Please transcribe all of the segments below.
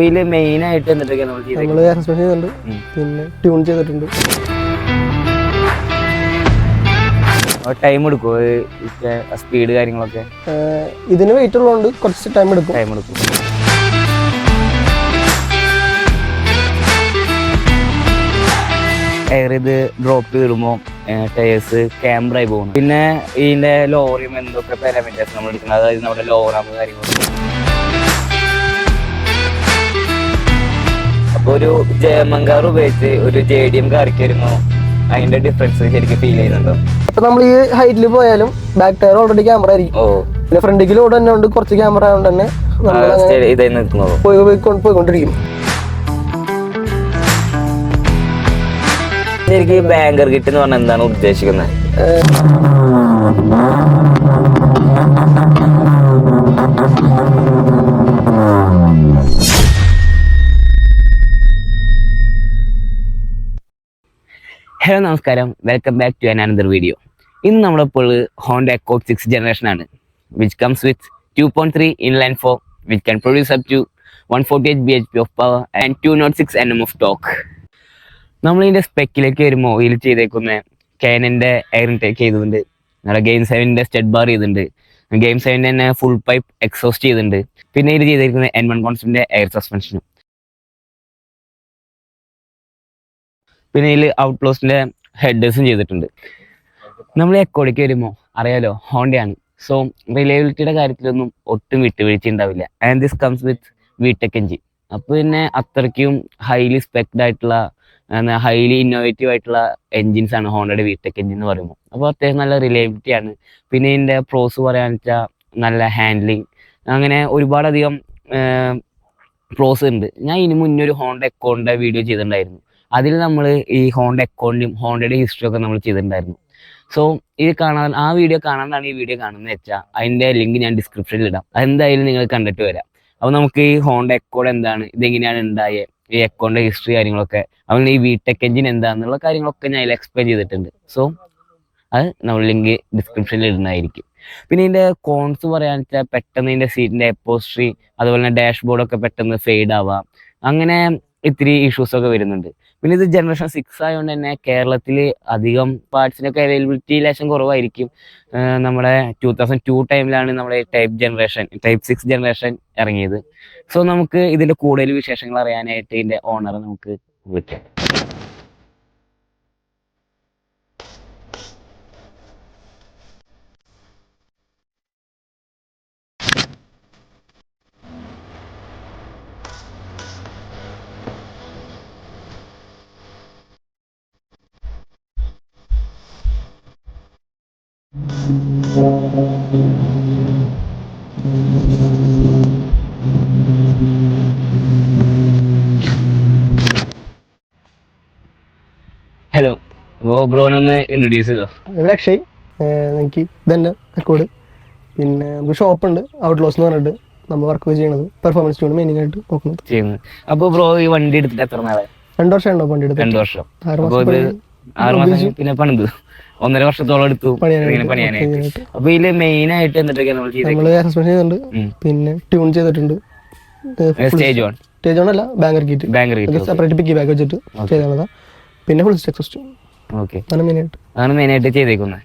ഇതില് മെയിൻ ആയിട്ട് എന്തൊക്കെയാണ് നമ്മള് സസ്പെൻഷൻ ചെയ്തിട്ടുണ്ട്, പിന്നെ ട്യൂൺ ചെയ്തിട്ടുണ്ട്. ടൈം എടുക്കുമോ സ്പീഡ് കാര്യങ്ങളൊക്കെ? ഇതിന് വെയിറ്റ് ഉള്ളതുകൊണ്ട് കുറച്ച് ടൈം എടുക്കും. എയർ ഇത് ഡ്രോപ്പ് ചെയ്തിടുമ്പോൾ ടയേഴ്സ് ക്യാമറ ആയി പോകുന്നു. പിന്നെ ഇതിന്റെ ലോറിയും എന്തൊക്കെ പാരാമീറ്റേഴ്സ് നമ്മൾ എടുക്കുന്നത്, അതായത് നമ്മുടെ ലോറാമ് കാര്യങ്ങളൊക്കെ. അപ്പോൾ ഒരു ജർമ്മൻ കാർ ഉപയോഗിച്ച് ഒരു JDM കാർക്ക് വരുമ്പോൾ അതിന്റെ ഡിഫറൻസ് ശരിക്കും ഫീൽ ചെയ്യുന്നുണ്ടോ? അപ്പൊ നമ്മൾ ഈ ഹൈറ്റിൽ പോയാലും ബാക്ക് ടയർ ഓൾറെഡി ക്യാമറ ആയിരിക്കും. പിന്നെ ഫ്രണ്ടിൽ ലോഡ് തന്നെ ഉണ്ട്, കുറച്ച് ക്യാമറ ആയതുകൊണ്ട് തന്നെ ഇതായി നിൽക്കുന്നത് പോയിക്കൊണ്ടിരിക്കും. ശരിക്കും ബാങ്കർ കിറ്റ് എന്ന് പറഞ്ഞാൽ എന്താണ് ഉദ്ദേശിക്കുന്നത്? ഹലോ നമസ്കാരം, welcome back to another video. ഇന്ന് നമ്മളിപ്പോൾ ഹോണ്ട അക്കോർഡ് 6th generation ആണ്, which comes with 2.3 inline 4 which can produce up to 148 bhp of power and 206 Nm of torque. നമ്മളിതിൻ്റെ സ്പെക്കിലേക്ക് വരുമ്പോൾ ഇതിൽ ചെയ്തേക്കുന്ന കാനൻ്റെ എയർ ഇൻടേക്ക് ചെയ്തിട്ടുണ്ട്, നമ്മുടെ ഗെയിം 7ൻ്റെ സ്റ്റഡ് ബാർ ചെയ്തിട്ടുണ്ട്, ഗെയിം 7 തന്നെ ഫുൾ പൈപ്പ് എക്സോസ്റ്റ് ചെയ്തിട്ടുണ്ട്. പിന്നെ ഇത് ചെയ്തിരിക്കുന്നത് N1 കോൺസ്റ്റൻ്റെ എയർ സസ്പെൻഷനും. പിന്നെ ഇതിൽ ഔട്ട്ലോസിൻ്റെ ഹെഡേഴ്സും ചെയ്തിട്ടുണ്ട്. നമ്മൾ എക്കോഡിക്ക് വരുമ്പോൾ അറിയാലോ ഹോണ്ടയാണ്, സോ റിലയബിലിറ്റിയുടെ കാര്യത്തിലൊന്നും ഒട്ടും വിട്ടുവീഴ്ച ഉണ്ടാവില്ല. And this comes with VTEC engine. അപ്പോൾ പിന്നെ അത്രയ്ക്കും ഹൈലി സ്പെക്ഡ് ആയിട്ടുള്ള ഹൈലി ഇന്നോവേറ്റീവ് ആയിട്ടുള്ള എൻജിൻസ് ആണ് ഹോണ്ടയുടെ VTEC എഞ്ചിൻ എന്ന് പറയുമ്പോൾ. അപ്പോൾ അത്യാവശ്യം നല്ല റിലയബിലിറ്റി ആണ്. പിന്നെ ഇതിൻ്റെ പ്രോസ് പറയാന്ന് വെച്ചാൽ നല്ല ഹാൻഡ്ലിങ്, അങ്ങനെ ഒരുപാടധികം പ്രോസ് ഉണ്ട്. ഞാൻ ഇനി മുന്നേ ഒരു ഹോണ്ട എക്കോണിൻ്റെ വീഡിയോ ചെയ്തിട്ടുണ്ടായിരുന്നു. അതിൽ നമ്മൾ ഈ ഹോണ്ട എക്കോണിൻ്റെയും ഹോണ്ടയുടെ ഹിസ്റ്ററി ഒക്കെ നമ്മൾ ചെയ്തിട്ടുണ്ടായിരുന്നു. സോ ഇത് കാണാൻ, ആ വീഡിയോ കാണാനാണ് ഈ വീഡിയോ കാണുന്നത് വെച്ചാൽ അതിൻ്റെ ലിങ്ക് ഞാൻ ഡിസ്ക്രിപ്ഷനിൽ ഇടാം. അതെന്തായാലും നിങ്ങൾ കണ്ടിട്ട് വരാം. അപ്പോൾ നമുക്ക് ഈ ഹോണ്ട എക്കോഡ് എന്താണ്, ഇതെങ്ങനെയാണ് ഉണ്ടായത്, ഈ എക്കോണിൻ്റെ ഹിസ്റ്ററി കാര്യങ്ങളൊക്കെ, അതുപോലെ ഈ VTEC എഞ്ചിൻ എന്താണെന്നുള്ള കാര്യങ്ങളൊക്കെ ഞാൻ അതിൽ എക്സ്പ്ലെയിൻ ചെയ്തിട്ടുണ്ട്. സോ അത് നമ്മൾ ലിങ്ക് ഡിസ്ക്രിപ്ഷനിൽ ഇടുന്നതായിരിക്കും. പിന്നെ ഇതിൻ്റെ കോൺസ് പറയാന്ന് വെച്ചാൽ പെട്ടെന്ന് ഇതിൻ്റെ സീറ്റിൻ്റെ എപ്പോസ്ട്രി, അതുപോലെ തന്നെ ഡാഷ്ബോർഡൊക്കെ പെട്ടെന്ന് ഫെയ്ഡ് ആവാം, അങ്ങനെ ഇത്തിരി ഇഷ്യൂസൊക്കെ വരുന്നുണ്ട്. പിന്നെ ഇത് ജനറേഷൻ 6 ആയതുകൊണ്ട് തന്നെ കേരളത്തിൽ അധികം പാർട്സിനൊക്കെ അവൈലബിലിറ്റി ലേശം കുറവായിരിക്കും. നമ്മുടെ 2002 ടൈമിലാണ് നമ്മുടെ ടൈപ്പ് 6 ജനറേഷൻ ഇറങ്ങിയത്. സോ നമുക്ക് ഇതിൻ്റെ കൂടുതൽ വിശേഷങ്ങൾ അറിയാനായിട്ട് ഇതിൻ്റെ ഓണറെ നമുക്ക് വിളിക്കാം. ഹലോ, ബ്രോനൊന്ന് ഇൻട്രൊഡ്യൂസ് ചെയ്തോ. അക്ഷയ്, എനിക്ക് ഇതന്നെ അക്കോഡ്. പിന്നെ നമുക്ക് ഷോപ്പുണ്ട് ഔട്ട്ലോസ് എന്ന് പറഞ്ഞിട്ട്, നമ്മൾ വർക്ക് ചെയ്യണത് പെർഫോമൻസ് ട്യൂൺ മെയിനിങ് ആയിട്ട് നോക്കുന്നത് ചെയ്യുന്നത്. അപ്പോൾ ബ്രോ ഈ വണ്ടി എടുത്തിട്ട് എത്ര നാളെ? 2 വർഷം ഉണ്ടോ വണ്ടി എടുത്ത്? 2 വർഷം. 6 മാസം പിന്നെ പണിത് 1.5 വർഷത്തോളം എടുത്തു പണിയാനായിട്ട്. അപ്പൊ ഇതില് മെയിൻ ആയിട്ട് എന്തൊക്കെയാണ് നമ്മള് സസ്പെൻഷൻ ചെയ്തിട്ടുണ്ട്, പിന്നെ ട്യൂൺ ചെയ്തിട്ടുണ്ട്. സ്റ്റേജ് 1 അല്ല, banker kit separate picky back വെച്ചിട്ട് ചെയ്തതാണ്. പിന്നെ ഫുൾ സ്റ്റെക്ക് സിസ്റ്റം. ഓക്കെ, അതാണ് മെയിൻ ആയിട്ട് ചെയ്തേക്കുന്നത്.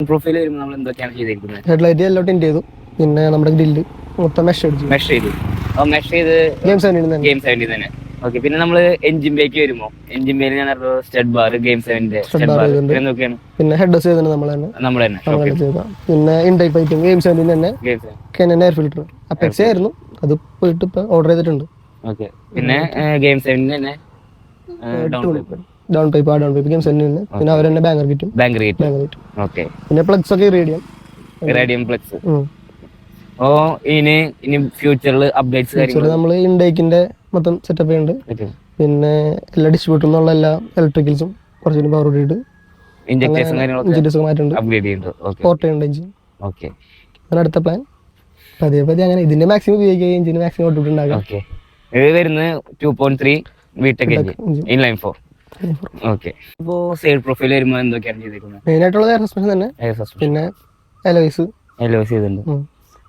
പ്രൊഫൈൽ വരുമ്പോൾ നമ്മൾ എന്തൊക്കെയാണ് ചെയ്തേക്കുന്നത്? ഹെഡ്ലൈറ്റ് എല്ലാം ടിൻറ്റ് ചെയ്തു, പിന്നെ നമ്മുടെ ഗ്രില്ല് മൊത്തം മെഷ് ചെയ്തു. മെഷ് ചെയ്ത് ഗെയിം 7 തന്നെ. ഓക്കെ, പിന്നെ നമ്മള് എഞ്ചിൻ ബേക്ക് വരുമ്പോ എഞ്ചിൻ ബേയിൽ ഞാൻ സ്റ്റഡ് ബാർ ഗെയിം 7ന്റെ എന്തൊക്കെയാണ്? പിന്നെ ഹെഡേഴ്സ് ചെയ്തത് നമ്മൾ തന്നെ. പിന്നെ ഇൻടേക്ക് പൈപ്പിംഗ് ഗെയിം 7 തന്നെ, കാനൻ എയർ ഫിൽറ്റർ അപെക്സ് ആയിരുന്നു, അത് പോയിട്ട് ഇപ്പൊ ഓർഡർ ചെയ്തിട്ടുണ്ട്. ഓക്കെ, പിന്നെ ഗെയിം 7 തന്നെ ഡൗൺ പൈപ്പ് ഗെയിം 7 തന്നെ. പിന്നെ അവർ തന്നെ ബാങ്കർ കിറ്റും. ഓക്കെ, പിന്നെ പ്ലഗ്സ് ഒക്കെ റേഡിയം പ്ലഗ്സ്. ഓ, ഇനി ഫ്യൂച്ചറിൽ അപ്ഡേറ്റ്സ് നമ്മൾ ഇൻടേക്കിന്റെ മൊത്തം സെറ്റപ്പ് ചെയ്യുന്നുണ്ട്. പിന്നെ എല്ലാ ഡിസ്ട്രിബ്യൂട്ടറിൽ നിന്നുള്ള എല്ലാ ഇലക്ട്രിക്കൽസും കുറച്ചുകൂടി പവർ കൂടിയിട്ട് ഇഞ്ചക്ടേഴ്സ് മാറ്റുന്നുണ്ട്, പോർട്ട് ചെയ്യുന്നുണ്ട് എഞ്ചിൻ. ഓക്കെ, അങ്ങനെ അടുത്ത പ്ലാൻ പതിയെ അങ്ങനെ ഇതിന്റെ മാക്സിമം ഉപയോഗിക്കുക, എഞ്ചിന് മാക്സിമം ഔട്ട്പുട്ട് ഓക്കെ, ഇത് വരുന്നത് 2.3 VTEC ഇൻലൈൻ 4. ഓക്കെ, ഇപ്പോൾ സൈഡ് പ്രൊഫൈൽ വരുമ്പോൾ എന്തൊക്കെയാണ് ചെയ്തിരിക്കുന്നത്? മെയിൻ ആയിട്ടുള്ളത് എയർ സസ്പെൻഷൻ തന്നെ, പിന്നെ എലോയ്സ് ചെയ്തിട്ടുണ്ട്.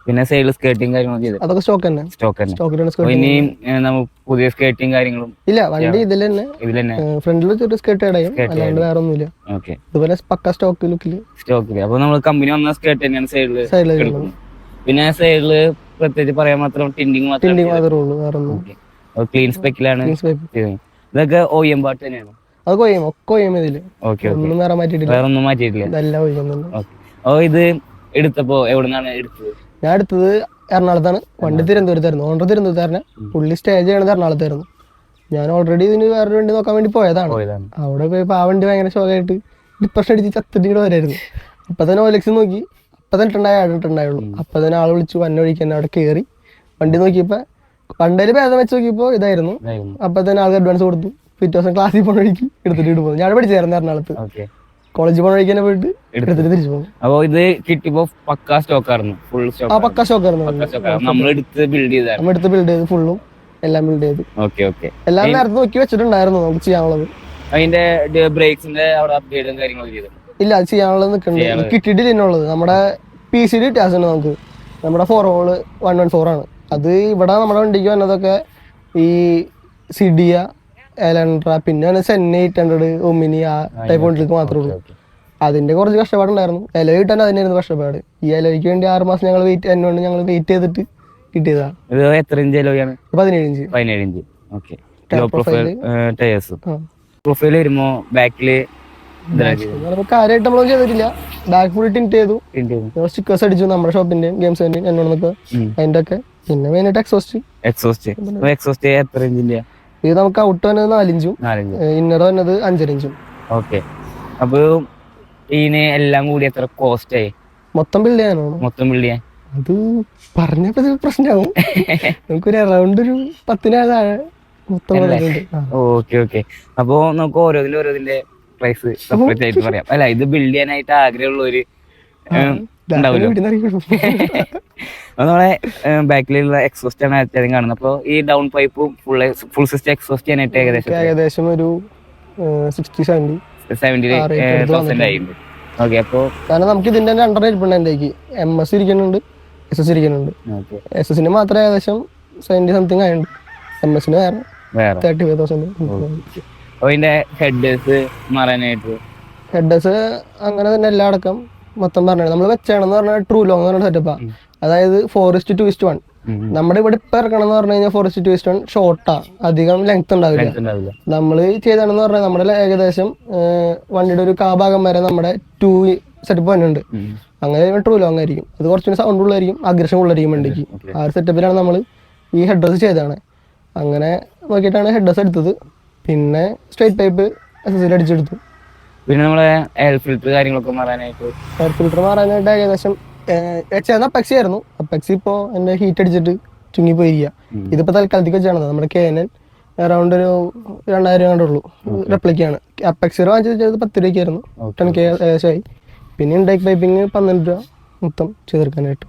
പിന്നെ സൈഡിൽ സ്കേർട്ടിങ് കാര്യങ്ങളും ചെയ്ത് അതൊക്കെ സ്റ്റോക്ക് തന്നെ. സ്റ്റോക്ക് തന്നെ. സ്റ്റോക്കിലാണ് അപ്പൊ ഇനിയും നമുക്ക് പുതിയ സ്കേർട്ടിങ് കാര്യങ്ങളും ഇല്ല, വണ്ടി ഇതിൽ തന്നെ. ഫ്രണ്ടിൽ ചെറിയ സ്കേർട്ട് ഇടയും, അല്ലാണ്ട് വേറെ ഒന്നുമില്ല. ഓക്കെ, ഇതുപോലെ പക്ക സ്റ്റോക്ക് ലുക്കില്. അപ്പൊ നമ്മൾ കമ്പനി വന്ന സ്കേർട്ട് തന്നെയാണ് സൈഡില്. പിന്നെ സൈഡില് പ്രത്യേകിച്ച് പറയാൻ മാത്രം ടിൻഡിങ് മാത്രമേ ഉള്ളൂ, വേറെ ഒന്നും. ക്ലീൻ സ്പെക്കിലാണ്. ഇതൊക്കെ OEM പാർട്ട് തന്നെയാണ്. അത് ഒക്കെ ഇതില് ഒന്നും വേറെ മാറ്റിയിട്ടില്ല, വേറെ ഒന്നും മാറ്റിയിട്ടില്ല. ഇതെല്ലാം OEM തന്നെ. അപ്പൊ ഇത് എടുത്തപ്പോ എവിടുന്നാണ് എടുത്തത്? ഞാൻ എടുത്തത് എറണാകുളത്താണ്. വണ്ടി തിരുവനന്തപുരത്തായിരുന്നു. ഓണർ തിരുവനന്തപുരത്തായിരുന്നു. പുള്ളി സ്റ്റേ ചെയ്യണത് എറണാകുളത്തായിരുന്നു. ഞാൻ ഓൾറെഡി ഇതിന് വേറൊരു വണ്ടി നോക്കാൻ വേണ്ടി പോയതാണ്. അവിടെ പോയപ്പോ ആ വണ്ടി ഭയങ്കര ഷോക്കായിട്ട് ഡിപ്രഷൻ അടിച്ച് ചത്തിട്ട് വരായിരുന്നു. അപ്പൊ തന്നെ OLX നോക്കി, അപ്പൊ തന്നെ ഇട്ടുണ്ടായുള്ളൂ. അപ്പൊ തന്നെ ആള് വിളിച്ചു, വന്ന വഴിക്ക് തന്നെ അവിടെ കയറി വണ്ടി നോക്കിയപ്പോ വണ്ടിയിൽ ഭേദം വെച്ച് നോക്കിയപ്പോ ഇതായിരുന്നു. അപ്പൊ തന്നെ ആൾക്ക് അഡ്വാൻസ് കൊടുത്തു. പിറ്റേ ദിവസം ക്ലാസ്സിൽ പോണ വഴിക്ക് എടുത്തിട്ട് പോകുന്നു. ഞാൻ പഠിച്ചായിരുന്നു എറണാകുളത്ത്. കോളേജിൽ പോണ വഴിക്ക് തന്നെ പോയിട്ട് എടുത്തിട്ട് തിരിച്ചു പോകും. അപ്പൊ ഇത് കിട്ടിയപ്പോ പക്കാ സ്റ്റോക്കായിരുന്നു, ഫുൾ സ്റ്റോക്ക്. ആ പക്കാ സ്റ്റോക്കായിരുന്നു. നമ്മൾ എടുത്ത് ബിൽഡ് ചെയ്ത് ഫുള്ളും എല്ലാം ബിൽഡ് ചെയ്ത് എല്ലാം നേരത്തെ നോക്കി വെച്ചിട്ടുണ്ടായിരുന്നു നമുക്ക് ചെയ്യാനുള്ളത്. അതിന്റെ ബ്രേക്സിന്റെ അവിടെ അപ്ഡേറ്റും കാര്യങ്ങളും ചെയ്തു? ഇല്ല, അത് ചെയ്യാനുള്ളത് നിൽക്കുന്നുണ്ട്. കിട്ടിയിട്ടില്ല എന്നുള്ളത്. നമ്മുടെ PC വ്യത്യാസമുണ്ട് നമുക്ക്. നമ്മുടെ 4 114 ആണ് അത്. ഇവിടെ നമ്മുടെ വണ്ടിക്ക് വന്നതൊക്കെ ഈ സിഡിയ, എലൻട്ര, പിന്നെ സെന്ന 800, ഒമിനി, ആ ടൈപ്പ് വണ്ടിക്ക് മാത്രമേ ഉള്ളൂ. അതിന്റെ കുറച്ച് കഷ്ടപ്പാടുണ്ടായിരുന്നു. ഇല കിട്ടാൻ അതിനായിരുന്നു കഷ്ടപ്പാട്. ഈ ഇലയ്ക്ക് വേണ്ടി 6 മാസം ഞങ്ങൾ വെയിറ്റ് ചെയ്തിട്ട് കിട്ടിയതാണ്. 17 ഇഞ്ച്. പ്രൊഫൈൽ വരുമ്പോ ബാക്കില് കാര്യമായിട്ട് നമ്മളൊന്നും ചെയ്തിട്ടില്ല. ബാക്ക് ഫുൾ ടിന്റ് ചെയ്തു, സ്റ്റിക്കേഴ്സ് അടിച്ചു നമ്മുടെ ഷോപ്പിന്റെ ഗെയിംസ് എന്നോടൊക്കെ അതിന്റെ ഒക്കെ. പിന്നെ മെയിനായിട്ട് എക്സോസ്റ്റ് എത്ര ഇഞ്ചിന്റെ? ഇത് നമുക്ക് ഔട്ട് വന്നത് 4 ഇഞ്ചും ഇന്നർ വന്നത് 5.5 ഇഞ്ചും. ഓക്കെ, അപ്പൊ ഇതിന് എല്ലാം കൂടി എത്ര കോസ്റ്റ് ആയി മൊത്തം ബിൽഡ് ചെയ്യാനോ? അത് പറഞ്ഞപ്പോ പ്രശ്നമാവും. നമുക്കൊരു അറൗണ്ട് ഒരു 10,000 താഴെ മൊത്തം. ഓക്കെ, അപ്പൊ നമുക്ക് ഓരോതിന്റെ പ്രൈസ് സെപ്പറേറ്റ് ആയിട്ട് പറയാം. അല്ല, ഇത് ബിൽഡ് ചെയ്യാനായിട്ട് ആഗ്രഹമുള്ളവര് നമ്മളെ ബാക്കിലുള്ള എക്സോസ്റ്റ് ആണ് അത്യാവശ്യം കാണുന്നത്. അപ്പൊ ഈ ഡൗൺ പൈപ്പും ഫുൾ സിസ്റ്റം എക്സോസ്റ്റ് ചെയ്യാനായിട്ട് ഏകദേശം ഒരു 60,000 ആയിട്ടുണ്ട്. ഓക്കെ, അപ്പൊ കാരണം നമുക്ക് ഇതിന്റെ 2 ഇരിപ്പുണ്ട്. MS ഇരിക്കുന്നുണ്ട്, SS ഇരിക്കുന്നുണ്ട്. SS മാത്രം ഏകദേശം 70 സംതിങ് ആയിട്ടുണ്ട്. MS വേറെ 35,000. അതിന്റെ ഹെഡേഴ്സ് അങ്ങനെ തന്നെ എല്ലാം അടക്കം മൊത്തം പറഞ്ഞത് നമ്മൾ വെച്ചാണെന്ന് പറഞ്ഞാൽ ട്രൂ ലോങ് എന്ന് പറഞ്ഞ സെറ്റപ്പാ. അതായത് 4:2:1. നമ്മുടെ ഇവിടെ ഇപ്പൊ ഇറക്കണം എന്ന് പറഞ്ഞു കഴിഞ്ഞാൽ 4:2:1 ഷോർട്ടാ, അധികം ലെങ്ത് ഉണ്ടാവില്ല. നമ്മള് ചെയ്താണെന്ന് പറഞ്ഞാൽ നമ്മുടെ ഏകദേശം വണ്ടിയുടെ ഒരു ഭാഗം വരെ നമ്മുടെ 2 സെറ്റപ്പ് വന്നിട്ടുണ്ട്. അങ്ങനെ ട്രൂ ലോങ് ആയിരിക്കും. അത് കുറച്ചുകൂടി സൗണ്ട് ഉള്ളായിരിക്കും, അഗ്രഷൻ ഉള്ളായിരിക്കും വണ്ടിക്ക്. ആ ഒരു സെറ്റപ്പിലാണ് നമ്മൾ ഈ ഹെഡേഴ്സ് ചെയ്തതാണ്. അങ്ങനെ നോക്കിയിട്ടാണ് ഹെഡേഴ്സ് എടുത്തത്. പിന്നെ സ്ട്രേറ്റ് പൈപ്പ് SSL അടിച്ചെടുത്തു. പിന്നെ നമ്മളെ എയർ ഫിൽറ്റർ കാര്യങ്ങളൊക്കെ മാറാനായിട്ട് ഏകദേശം അപ്പെക്സി ആയിരുന്നു. അപ്പെക്സി ഇപ്പോ എന്റെ ഹീറ്റ് അടിച്ചിട്ട് ചുങ്ങി പോയിരിക്കുക. ഇതിപ്പോ തൽക്കാലത്തേക്ക് വെച്ചാണ് നമ്മുടെ KNN അറൗണ്ട് ഒരു 2,000 കണ്ടുള്ളൂ. റെപ്ലിക്കാണ്. അപ്പെക്സി വാങ്ങിച്ചത് 10 രൂപയ്ക്കായിരുന്നു. 10K ഏകദേശമായി. പിന്നെ ഇൻടേക്ക് പൈപ്പിങ് 12 രൂപ മൊത്തം ചെയ്തെടുക്കാനായിട്ട്.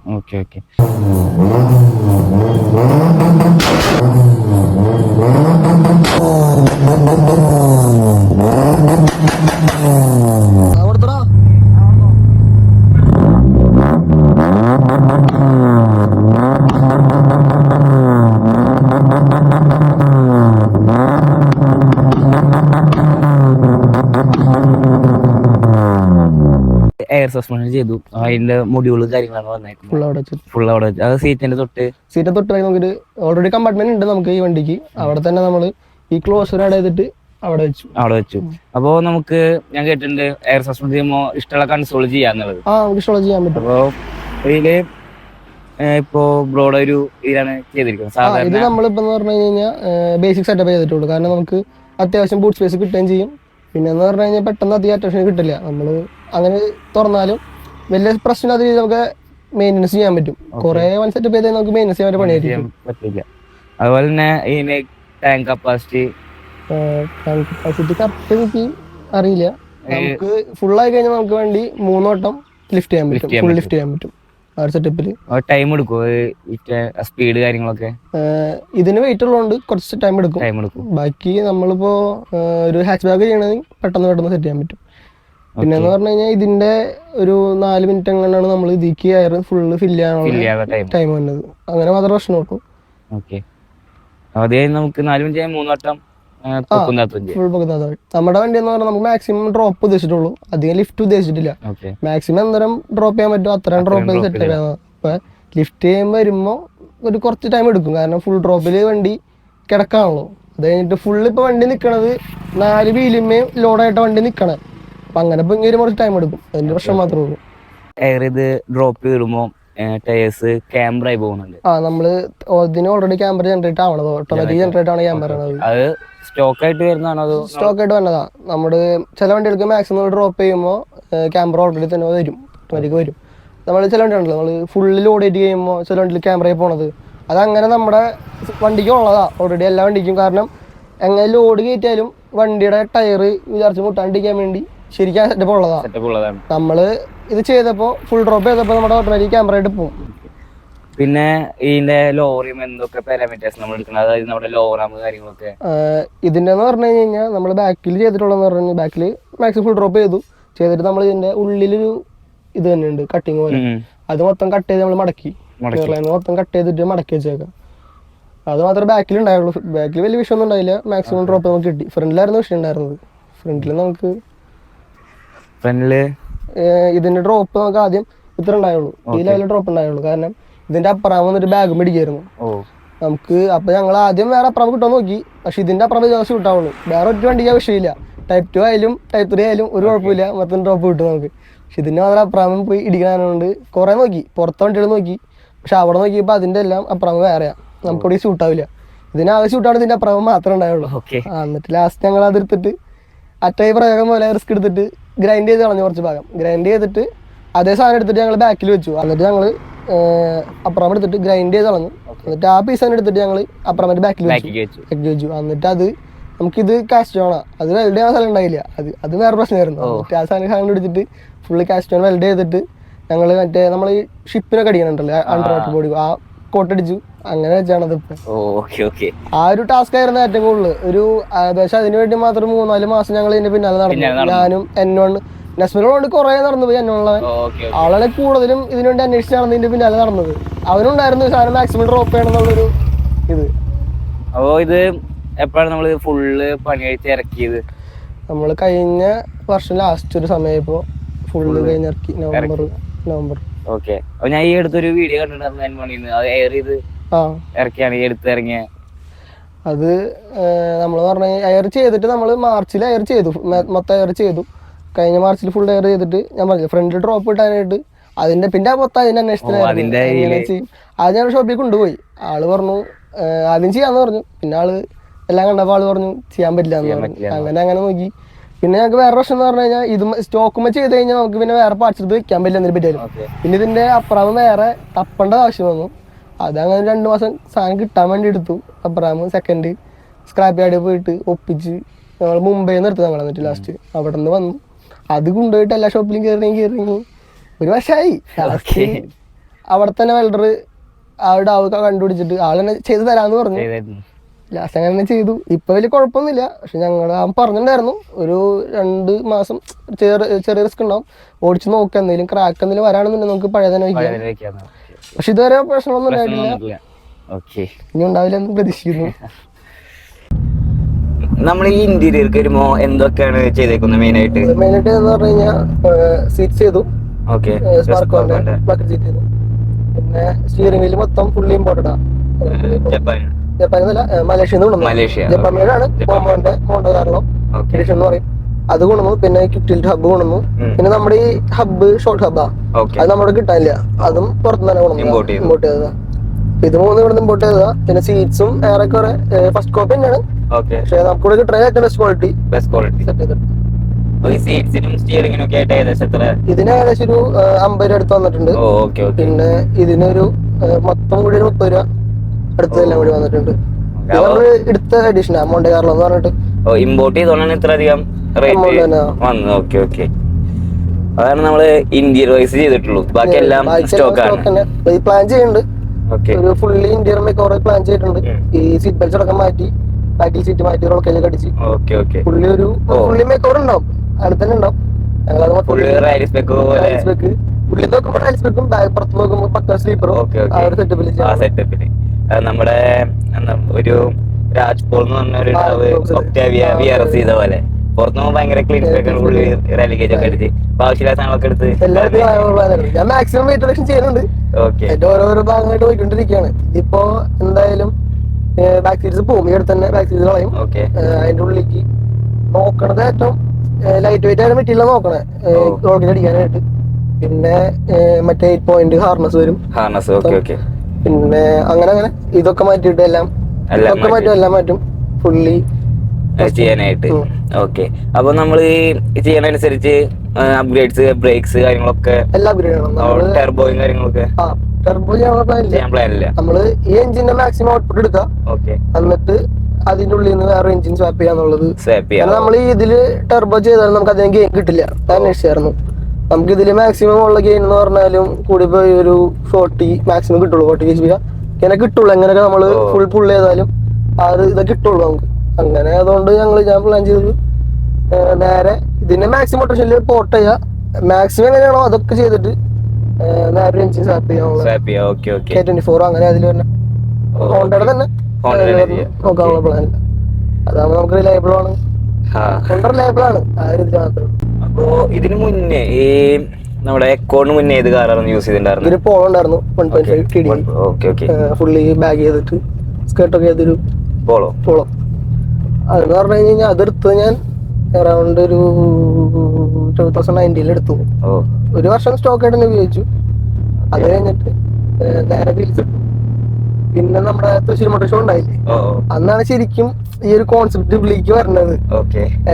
എയർ സസ്പെൻഷൻ ചെയ്തു. അതിന്റെ മൊഡ്യൂള് കാര്യങ്ങളാണ് വന്നേക്കുന്നത്. ഫുൾ അവിടെ വെച്ചു. അത് സീറ്റിന്റെ തൊട്ട് നമുക്ക് ഓൾറെഡി കമ്പാർട്ട്മെന്റ് ഉണ്ട് നമുക്ക് ഈ വണ്ടിക്ക്. അവിടെ തന്നെ നമ്മൾ ഈ ക്ലോസർ ആഡ് ചെയ്തിട്ട് അവിടെ വെച്ചു. അപ്പോ നമുക്ക് ഞാൻ കേട്ടിട്ടുണ്ട് എയർ സസ്പെൻഷൻ ചെയ്യുമ്പോൾ ഇഷ്ടമുള്ള കൺസോൾ ചെയ്യാന്നുള്ളത്. ഇഷ്ടമുള്ള ചെയ്യാൻ പറ്റും. അപ്പോ ഇതില് ഇപ്പോ ബ്രോഡ് ഒരു ഇതിലാണ് ചെയ്തിരിക്കുന്നത്. ഇത് നമ്മളിപ്പോ പറഞ്ഞു കഴിഞ്ഞാൽ ബേസിക് സെറ്റപ്പ് ചെയ്തിട്ടുള്ളൂ. കാരണം നമുക്ക് അത്യാവശ്യം ബൂട്ട് സ്പേസ് കിട്ടുകയും ചെയ്യും. പിന്നെ എന്ന് പറഞ്ഞു കഴിഞ്ഞാൽ പെട്ടെന്ന് അധികം അറ്റൻഷൻ കിട്ടില്ല. നമ്മള് അങ്ങനെ തുറന്നാലും വലിയ പ്രശ്നം അത് നമുക്ക് മെയിൻ്റെനൻസ് ചെയ്യാൻ പറ്റും. കുറെ വൺ സെറ്റപ്പ് ചെയ്താൽ നമുക്ക് മെയിൻ്റെനൻസ് ചെയ്യാൻ പണിയായിരിക്കും. അതുപോലെ തന്നെ ടാങ്ക് കപ്പാസിറ്റി കറക്റ്റ് എനിക്ക് അറിയില്ല. നമുക്ക് ഫുള്ളായി കഴിഞ്ഞാൽ നമുക്ക് വേണ്ടി 3 വട്ടം ലിഫ്റ്റ് ചെയ്യാൻ പറ്റും. ഫുൾ ലിഫ്റ്റ് ചെയ്യാൻ പറ്റും ആ ഒരു സെറ്റപ്പില്. ടൈം എടുക്കും സ്പീഡ് കാര്യങ്ങളൊക്കെ? ഇതിന് വെയിറ്റ് ഉള്ളതുകൊണ്ട് കുറച്ച് ടൈം എടുക്കും. ബാക്കി നമ്മളിപ്പോ ഒരു ഹാച്ച് ബാഗ് ചെയ്യണമെങ്കിൽ പെട്ടെന്ന് സെറ്റ് ചെയ്യാൻ പറ്റും. പിന്നെന്ന് പറഞ്ഞു കഴിഞ്ഞാൽ ഇതിന്റെ ഒരു 4 മിനിറ്റ് എങ്ങനെയാണ് നമ്മൾ ഇതിക്ക് എയർ ഫുള്ള് ഫില്ല് ചെയ്യാനുള്ള ടൈം വന്നത്. അങ്ങനെ മാത്രമേ പ്രശ്നം ഉള്ളൂ. ഓക്കെ, അതേ നമുക്ക് 4 മിനിറ്റ് 3 വട്ടം ഫുൾ പൊക്കുന്നത്. നമ്മുടെ വണ്ടി എന്ന് പറഞ്ഞാൽ നമുക്ക് മാക്സിമം ഡ്രോപ്പ് ഉദ്ദേശിച്ചിട്ടുള്ളൂ, അധികം ലിഫ്റ്റ് ഉദ്ദേശിച്ചിട്ടില്ല. മാക്സിമം എന്തോരം ഡ്രോപ്പ് ചെയ്യാൻ പറ്റുമോ അത്രയും ഡ്രോപ്പ് ചെയ്ത് സെറ്റ് ചെയ്യാം. ഇപ്പൊ ലിഫ്റ്റ് ചെയ്യുമ്പോൾ വരുമ്പോ ഒരു കുറച്ച് ടൈം എടുക്കും, കാരണം ഫുൾ ഡ്രോപ്പില് വണ്ടി കിടക്കാണല്ലോ. അത് കഴിഞ്ഞിട്ട് ഫുള്ള് ഇപ്പൊ വണ്ടി നിക്കണത് 4 വീലുമേ ലോഡായിട്ട് വണ്ടി നിക്കണേ. അപ്പൊ അങ്ങനെ ഇപ്പൊ ഇങ്ങനെ കുറച്ച് ടൈം എടുക്കും, അതിന്റെ പ്രശ്നം മാത്രമേ ഉള്ളൂ. എയർ ഇത് ഡ്രോപ്പ് ചെയ്തിടുമ്പോ ടയേഴ്സ് ക്യാമറായി പോകുന്നുണ്ട്. നമ്മള് ഇതിന് ഓൾറെഡി ക്യാമറ ജനറേറ്റ് ആവണത്, ഓട്ടോമാറ്റിക് ജനറേറ്റ് ആണ് ക്യാമറ. അത് സ്റ്റോക്ക് ആയിട്ട് വരുന്നതാണോ? സ്റ്റോക്ക് ആയിട്ട് വന്നതാ. നമ്മുടെ ചില വണ്ടികൾക്ക് മാക്സിമം ഡ്രോപ്പ് ചെയ്യുമ്പോൾ ക്യാമറ ഓൾറെഡി തന്നെ വരും, ഓട്ടോമാറ്റിക് വരും. നമ്മൾ ചില വണ്ടി ഉണ്ടല്ലോ, നമ്മൾ ഫുള്ള് ലോഡ് ചെയ്ത് കഴിയുമ്പോൾ ചില വണ്ടിയിൽ ക്യാമറയിൽ പോണത്, അതങ്ങനെ നമ്മുടെ വണ്ടിക്ക് ഉള്ളതാ ഓൾറെഡി, എല്ലാ വണ്ടിക്കും. കാരണം എങ്ങനെ ലോഡ് കയറ്റിയാലും വണ്ടിയുടെ ടയർ വിചാരിച്ച് മുട്ടാണ്ടിരിക്കാൻ വേണ്ടി ശരിക്കും സെറ്റപ്പ് ഉള്ളതാ. നമ്മള് ഇത് ചെയ്തപ്പോൾ ഫുൾ ഡ്രോപ്പ് ചെയ്തപ്പോൾ നമ്മുടെ ഓട്ടോമാറ്റിക് ക്യാമറ ആയിട്ട് പോകും. പിന്നെ ഇതിന്റെ ലോറിയും എന്തൊക്കെ പാരാമീറ്റേഴ്സ് നമ്മൾ എടുക്കുന്നത്, അതായത് നമ്മുടെ ലോറാം കാര്യങ്ങളൊക്കെ ഇതിന്റെ എന്ന് പറഞ്ഞു കഴിഞ്ഞാൽ നമ്മൾ ബാക്കിൽ ചെയ്തിട്ടുള്ളതെന്ന് പറഞ്ഞു കഴിഞ്ഞാൽ ബാക്കിൽ മാക്സിമം ഫുൾ ഡ്രോപ്പ് ചെയ്തിട്ട് നമ്മൾ ഇതിന്റെ ഉള്ളിലൊരു ഇത് തന്നെയുണ്ട് കട്ടിങ് പോലെ, അത് മൊത്തം കട്ട് ചെയ്ത് നമ്മൾ മടക്കി മൊത്തം കട്ട് ചെയ്തിട്ട് മടക്കി വെച്ചേക്കാം. അത് മാത്രമേ ബാക്കിൽ ഉണ്ടായുള്ളൂ. ബാക്കിൽ വലിയ വിഷയമൊന്നും ഉണ്ടായില്ല, മാക്സിമം ഡ്രോപ്പ് നമുക്ക് കിട്ടി. ഫ്രണ്ടിലായിരുന്നു വിഷയം ഉണ്ടായിരുന്നത്. ഫ്രണ്ടിൽ നമുക്ക് ഇതിന്റെ ഡ്രോപ്പ് നമുക്ക് ആദ്യം ഇത്ര ഉണ്ടായുള്ളൂ, ഈ ലെവലിൽ ഡ്രോപ്പ് ഉണ്ടായുള്ളൂ. കാരണം ഇതിന്റെ അപ്പുറം വന്നിട്ട് ബാഗ് മേടിക്കായിരുന്നു നമുക്ക്. അപ്പൊ ഞങ്ങൾ ആദ്യം വേറെ അപ്പുറം കിട്ടാൻ നോക്കി, പക്ഷെ ഇതിന്റെ അപ്പുറം ദിവസം കിട്ടാവുള്ളൂ. വേറെ ഒറ്റ വണ്ടിക്ക് വിഷയമില്ല, ടൈപ്പ് 2 ആയാലും ടൈപ്പ് 3 ആയാലും ഒരു കുഴപ്പമില്ല, മൊത്തം ഡ്രോപ്പ് കിട്ടും നമുക്ക്. പക്ഷെ ഇതിന് മാത്രം അപ്പുറം പോയി ഇടിക്കാനുണ്ട്. കുറെ നോക്കി, പുറത്തെ വണ്ടികൾ നോക്കി, പക്ഷെ അവിടെ നോക്കിയപ്പോൾ അതിന്റെ എല്ലാം അപ്പുറം വേറെയാ, നമുക്കിവിടെ ഷൂട്ടാവില്ല. ഇതിനാകെ ഷൂട്ടാണ് ഇതിന്റെ അപ്പുറം മാത്രമേ ഉണ്ടായുള്ളൂ. എന്നിട്ട് ലാസ്റ്റ് ഞങ്ങൾ അതെടുത്തിട്ട് അറ്റൈ പ്രയോഗം പോലെ റിസ്ക് എടുത്തിട്ട് ഗ്രൈൻഡ് ചെയ്ത് കളഞ്ഞു. കുറച്ച് ഭാഗം ഗ്രൈൻഡ് ചെയ്തിട്ട് അതേ സാധനം എടുത്തിട്ട് ഞങ്ങൾ ബാക്കിൽ വെച്ചു. എന്നിട്ട് ഞങ്ങൾ അപ്പുറം എടുത്തിട്ട് ഗ്രൈൻഡ് ചെയ്ത് കളഞ്ഞു. എന്നിട്ട് ആ പീസ് തന്നെ എടുത്തിട്ട് ഞങ്ങൾ അപ്പുറം ബാക്കിൽ വെച്ചു. എന്നിട്ട് അത് നമുക്കിത് കാസ്റ്റ് വേണം, അത് വെൽഡ് ചെയ്യാൻ സ്ഥലം ഉണ്ടായില്ല, അത് വേറെ പ്രശ്നമായിരുന്നു. ആ സാധനം എടുത്തിട്ട് ഫുള്ള് കാസ്റ്റ് ഓൺ വെൽഡ് ചെയ്തിട്ട് ഞങ്ങൾ മറ്റേ നമ്മൾ ഈ ഷിപ്പിനൊക്കെ അടിക്കണുണ്ടല്ലോ അണ്ടർ വാട്ടർ ബോഡി, ആ കോട്ടടിച്ചു. അങ്ങനെ വെച്ചാണത്. ആ ഒരു ടാസ്ക് ആയിരുന്നു ഏറ്റവും കൂടുതൽ. ഒരു ഏകദേശം അതിന് വേണ്ടി മാത്രം 3-4 മാസം ഞങ്ങൾ ഇതിന്റെ പിന്നാലെ നടന്നു. ഞാനും എന്നോണ്ട് നസ്മിനോട് കുറെ നടന്നു പോയി. എന്നോളവൻ ആളെ കൂടുതലും ഇതിനുവേണ്ടി അന്വേഷിച്ച് നടന്നതിന്റെ പിന്നാലെ നടന്നത്. അവനുണ്ടായിരുന്നു സാധനം മാക്സിമം ഡ്രോപ്പ് ചെയ്യണം എന്നുള്ളൊരു ഇത്. അപ്പോ ഇത് എപ്പോഴാണ് നമ്മള് ഫുള്ള് പണി കഴിച്ച് ഇറക്കിയത്? നമ്മള് കഴിഞ്ഞ വർഷം ലാസ്റ്റ് ഒരു സമയപ്പോ ഫുള്ള് കഴിഞ്ഞിറക്കി, നവംബർ. ഓക്കെ, അപ്പൊ ഞാൻ ഈ അടുത്തൊരു വീഡിയോ കണ്ടിട്ടുണ്ടായിരുന്നു, അത് എയർ ചെയ്ത് ഇറക്കിയാണ് ഈ എടുത്ത് ഇറങ്ങിയ. അത് നമ്മൾ പറഞ്ഞ എയർ ചെയ്തിട്ട് നമ്മൾ മാർച്ചിൽ എയർ ചെയ്തു, മൊത്തം എയർ ചെയ്തു. കഴിഞ്ഞ മാർച്ചിൽ ഫുൾ എയർ ചെയ്തിട്ട് ഞാൻ പറഞ്ഞില്ല ഫ്രണ്ടിൽ ഡ്രോപ്പ് ഇട്ടാനായിട്ട് അതിന്റെ പിന്നെ മൊത്തം അതിന്റെ അന്വേഷണത്തിലായിരുന്നു. അത് ഞാൻ ഷോപ്പിൽ കൊണ്ടുപോയി. ആള് പറഞ്ഞു ആദ്യം ചെയ്യാന്ന് പറഞ്ഞു, പിന്നെ ആള് എല്ലാം കണ്ടപ്പോൾ ആള് പറഞ്ഞു ചെയ്യാൻ പറ്റില്ല എന്ന് പറഞ്ഞു. അങ്ങനെ നോക്കി. പിന്നെ ഞങ്ങൾക്ക് വേറെ പ്രശ്നം എന്ന് പറഞ്ഞു കഴിഞ്ഞാൽ ഇത് സ്റ്റോക്കുമ്പോൾ ചെയ്ത് കഴിഞ്ഞാൽ നമുക്ക് പിന്നെ വേറെ പാർട്സ് എടുത്ത് വെക്കാൻ പറ്റില്ല എന്നതിനെ പറ്റിയാലും. പിന്നെ ഇതിന്റെ അപ്പുറം വേറെ തപ്പേണ്ട ആവശ്യം വന്നു. അതങ്ങനെ 2 മാസം സാധനം കിട്ടാൻ വേണ്ടി എടുത്തു. അപ്പുറം സെക്കൻഡ് സ്ക്രാപ്പ് യാർഡിൽ പോയിട്ട് ഒപ്പിച്ച് ഞങ്ങൾ മുംബൈയിൽ നിന്ന് എടുത്തു. ഞങ്ങൾ എന്നിട്ട് ലാസ്റ്റ് അവിടെ നിന്ന് വന്നു, അത് കൊണ്ടുപോയിട്ട് എല്ലാ ഷോപ്പിലും കയറി ഒരു വർഷമായി. ലാസ്റ്റ് അവിടെ തന്നെ വെൽഡർ അവിടെ കണ്ടുപിടിച്ചിട്ട് ആളെന്നെ ചെയ്ത് തരാന്ന് പറഞ്ഞു. ലാസ്റ്റ് അങ്ങനെ ചെയ്തു. ഇപ്പൊ വലിയ കുഴപ്പമൊന്നുമില്ല. പക്ഷെ ഞങ്ങൾ പറഞ്ഞിട്ടുണ്ടായിരുന്നു ഒരു 2 മാസം ചെറിയ റിസ്ക് ഉണ്ടാവും, ഓടിച്ച് നോക്കാം, എന്തെങ്കിലും ക്രാക്ക് എന്തെങ്കിലും വരാണെന്നുണ്ടെങ്കിൽ നമുക്ക് പഴയ തന്നെ വയ്ക്കാം. പക്ഷെ ഇതുവരെ പ്രശ്നമൊന്നും ഉണ്ടായിട്ടില്ല, ഇനി ഉണ്ടാവില്ല എന്ന് പ്രതീക്ഷിക്കുന്നു. നമ്മൾ ഈ ഇന്റീരിയർ വരുമ്പോ എന്തൊക്കെയാണ് ചെയ്തേക്കുന്നത്? മെയിനായിട്ട് എന്ന് പറഞ്ഞു കഴിഞ്ഞാൽ സീറ്റ് ചെയ്തു, സീറ്റ് ചെയ്തു. പിന്നെ സ്റ്റിയറിംഗ് വീല് മൊത്തം ഫുള്ളി ഇമ്പോർട്ടഡാ, ജപ്പാനല്ല മലേഷ്യ ജപ്പാൻ മേഡാണ്. മോണ്ടോ കാർലോ എഡിഷൻ എന്ന് പറയും. അത് കൊണ്ടുവന്നു. പിന്നെ ക്വിക്ക് ഹബ്ബ് കൊണ്ടുവന്നു. പിന്നെ നമ്മുടെ ഈ ഹബ്ബ് ഷോർട്ട് ഹബ്ബാ, അത് നമ്മുടെ കിട്ടാനില്ല, അതും പുറത്തുനിന്ന് തന്നെ കൊണ്ടുവന്നു, ഇമ്പോർട്ട് ചെയ്തതാ. ഇത് 3 ഇവിടെ ഇമ്പോർട്ട് ചെയ്തതാ. പിന്നെ സീറ്റ്സും ഏറെക്കുറെ ഫസ്റ്റ് കോപ്പി തന്നെയാണ്, പക്ഷെ നമുക്കിവിടെ കിട്ടുന്ന ബെസ്റ്റ് ക്വാളിറ്റി സെറ്റ് ചെയ്തിട്ട്. ഇതിന് ഏകദേശം ഒരു 50 രൂപ അടുത്ത് വന്നിട്ടുണ്ട്. പിന്നെ ഇതിനൊരു മൊത്തം കൂടി 30 രൂപ അടുത്തെല്ലാം കൂടി വന്നിട്ടുണ്ട്. നമ്മള് എടുത്ത എഡിഷനാ മോണ്ടെ കാർലോ എന്ന് പറഞ്ഞിട്ട്. ഇമ്പോർട്ട് ചെയ്തോണ്ടാണ് ഇത്ര അധികം വന്നത്. ഓക്കെ, അതാണ് നമ്മള് ഇന്റീരിയർ വൈസ് ചെയ്തിട്ടുള്ളൂ, ബാക്കി എല്ലാം സ്റ്റോക്ക് ആണ്. പ്ലാൻ ചെയ്യുന്നുണ്ട്, ഒരു ഫുള്ളി ഇന്റീരിയർ മേക്കോവർ പ്ലാൻ ചെയ്തിട്ടുണ്ട്. ഈ സീറ്റ് ബെൽറ്റ് അടക്കം മാറ്റി, ബാക്കിൽ സീറ്റ് മാറ്റി, റോക്കേജ് അടിച്ച് ഫുള്ളി മേക്കോവർ ഉണ്ടാവും, അടുത്ത് തന്നെ ഉണ്ടാവും. ഫുള്ള് റൈൽ സ്പെക്ക് പോലെ ഉള്ളിൽ നോക്കുമ്പോൾ റൈൽ സ്പെക്കും പുറത്ത് നോക്കുമ്പോൾ പക്ക സ്ലീപ്പറും ആ ഒരു സെറ്റപ്പിൽ നമ്മുടെ ഒരു രാജ്പോൾ എന്ന് പറഞ്ഞ ഒരു ഒക്ടാവിയ VRS ചെയ്ത പോലെ പുറത്ത് പോകുമ്പോൾ ഭയങ്കര ക്ലീൻ സ്പെക്ക് റെലിഗേജ് ഒക്കെ അടിച്ച് ആവശ്യമില്ലാത്ത സാധനങ്ങളൊക്കെ എടുത്ത് എല്ലായിടത്തും ഞാൻ മാക്സിമം വെയിറ്റ് റിഡക്ഷൻ ചെയ്യുന്നുണ്ട്. എന്റെ ഓരോരോ ഭാഗമായിട്ട് പോയിക്കൊണ്ടിരിക്കുകയാണ്. ഇപ്പൊ എന്തായാലും ബാക്ക് സീരീസ് പോകും, ഈ അടുത്ത് തന്നെ ബാക്ക് സീരീസ് കളയും. അതിന്റെ ഉള്ളിലേക്ക് നോക്കണത് ഏറ്റവും ലൈറ്റ് വെയിറ്റ് ആയ മെറ്റീരിയൽ നോക്കണേ റോഡിൽ അടിക്കാനായിട്ട്. പിന്നെ മറ്റേ 8 പോയിന്റ് ഹാർനസ് വരും. പിന്നെ അങ്ങനെ അങ്ങനെ ഇതൊക്കെ മാറ്റിയിട്ട് എല്ലാം മാറ്റും ഫുള്ളി ചെയ്യാനായിട്ട്. ഓക്കെ, അപ്പൊ നമ്മള് ചെയ്യണനുസരിച്ച് അപ്ഗ്രേഡ്സ്, ബ്രേക്സ് കാര്യങ്ങളൊക്കെ എല്ലാം അപ്ഗ്രേഡ് ചെയ്യണം. ടെർബോയും കാര്യങ്ങളൊക്കെ ടെർബോ ചെയ്യാൻ പ്ലാനില്ല. നമ്മള് ഈ എഞ്ചിന്റെ മാക്സിമം ഔട്ട്പുട്ട് എടുക്കാം, എന്നിട്ട് അതിന്റെ ഉള്ളിൽ നിന്ന് വേറെ എഞ്ചിൻ സ്വാപ്പ് ചെയ്യാന്നുള്ളത്. നമ്മൾ ഇതില് ടെർബോ ചെയ്താലും നമുക്ക് അതിന് ഗെയിൻ കിട്ടില്ല. അന്വേഷിച്ചായിരുന്നു. നമുക്ക് ഇതില് മാക്സിമം ഉള്ള ഗെയിൻ എന്ന് പറഞ്ഞാലും കൂടി പോയി ഒരു 40 മാക്സിമം കിട്ടുള്ളൂ. 40 HP ഇങ്ങനെ കിട്ടുള്ളൂ. എങ്ങനെയൊക്കെ നമ്മള് ഫുൾ പുള്ള് ചെയ്താലും അത് ഇതൊക്കെ കിട്ടുള്ളൂ നമുക്ക്. അങ്ങനെ അതുകൊണ്ട് ഞാൻ പ്ലാൻ ചെയ്തത് നേരെ ഇതിന്റെ മാക്സിമം പൊട്ടൻഷ്യല് പോർട്ട് ചെയ്യാ. മാക്സിമം എങ്ങനെയാണോ അതൊക്കെ ചെയ്തിട്ട് നേരെ എഞ്ചിൻ സ്വാപ്പ് ചെയ്യാം. K24 അങ്ങനെ അതിൽ തന്നെ ഹോണ്ടയുടെ തന്നെ നോക്കാനുള്ള പ്ലാൻ. അതാവുമ്പോ നമുക്ക് റിലയബിൾ ആണ്, റിലയബിൾ ആണ് ആ ഒരു ഇതിൽ മാത്രം. അപ്പോ ഇതിന് മുന്നേ ഈ നമ്മുടെ എക്കോണിന് മുന്നേ ഏത് കാറാണ് യൂസ് ചെയ്തിട്ടുണ്ടായിരുന്നു? ഇതിന് പോളോ ഉണ്ടായിരുന്നു 1.5 TDI ഫുള്ളി ബാഗ് ചെയ്തിട്ട് സ്കേർട്ടൊക്കെ ചെയ്തൊരു പോളോ. അതെന്ന് പറഞ്ഞു കഴിഞ്ഞാൽ അതെടുത്ത് ഞാൻ അറൗണ്ട് ഒരു 2019 എടുത്തു. ഒരു വർഷം സ്റ്റോക്ക് ആയിട്ട് തന്നെ ഉപയോഗിച്ചു. അത് കഴിഞ്ഞിട്ട് നേരെ തിരിച്ചു. പിന്നെ നമ്മുടെ തൃശ്ശൂർ മോട്ടോർ ഷോ ഉണ്ടായില്ലേ, അന്നാണ് ശരിക്കും ഈ ഒരു കോൺസെപ്റ്റ് വിളിക്ക് വരുന്നത്.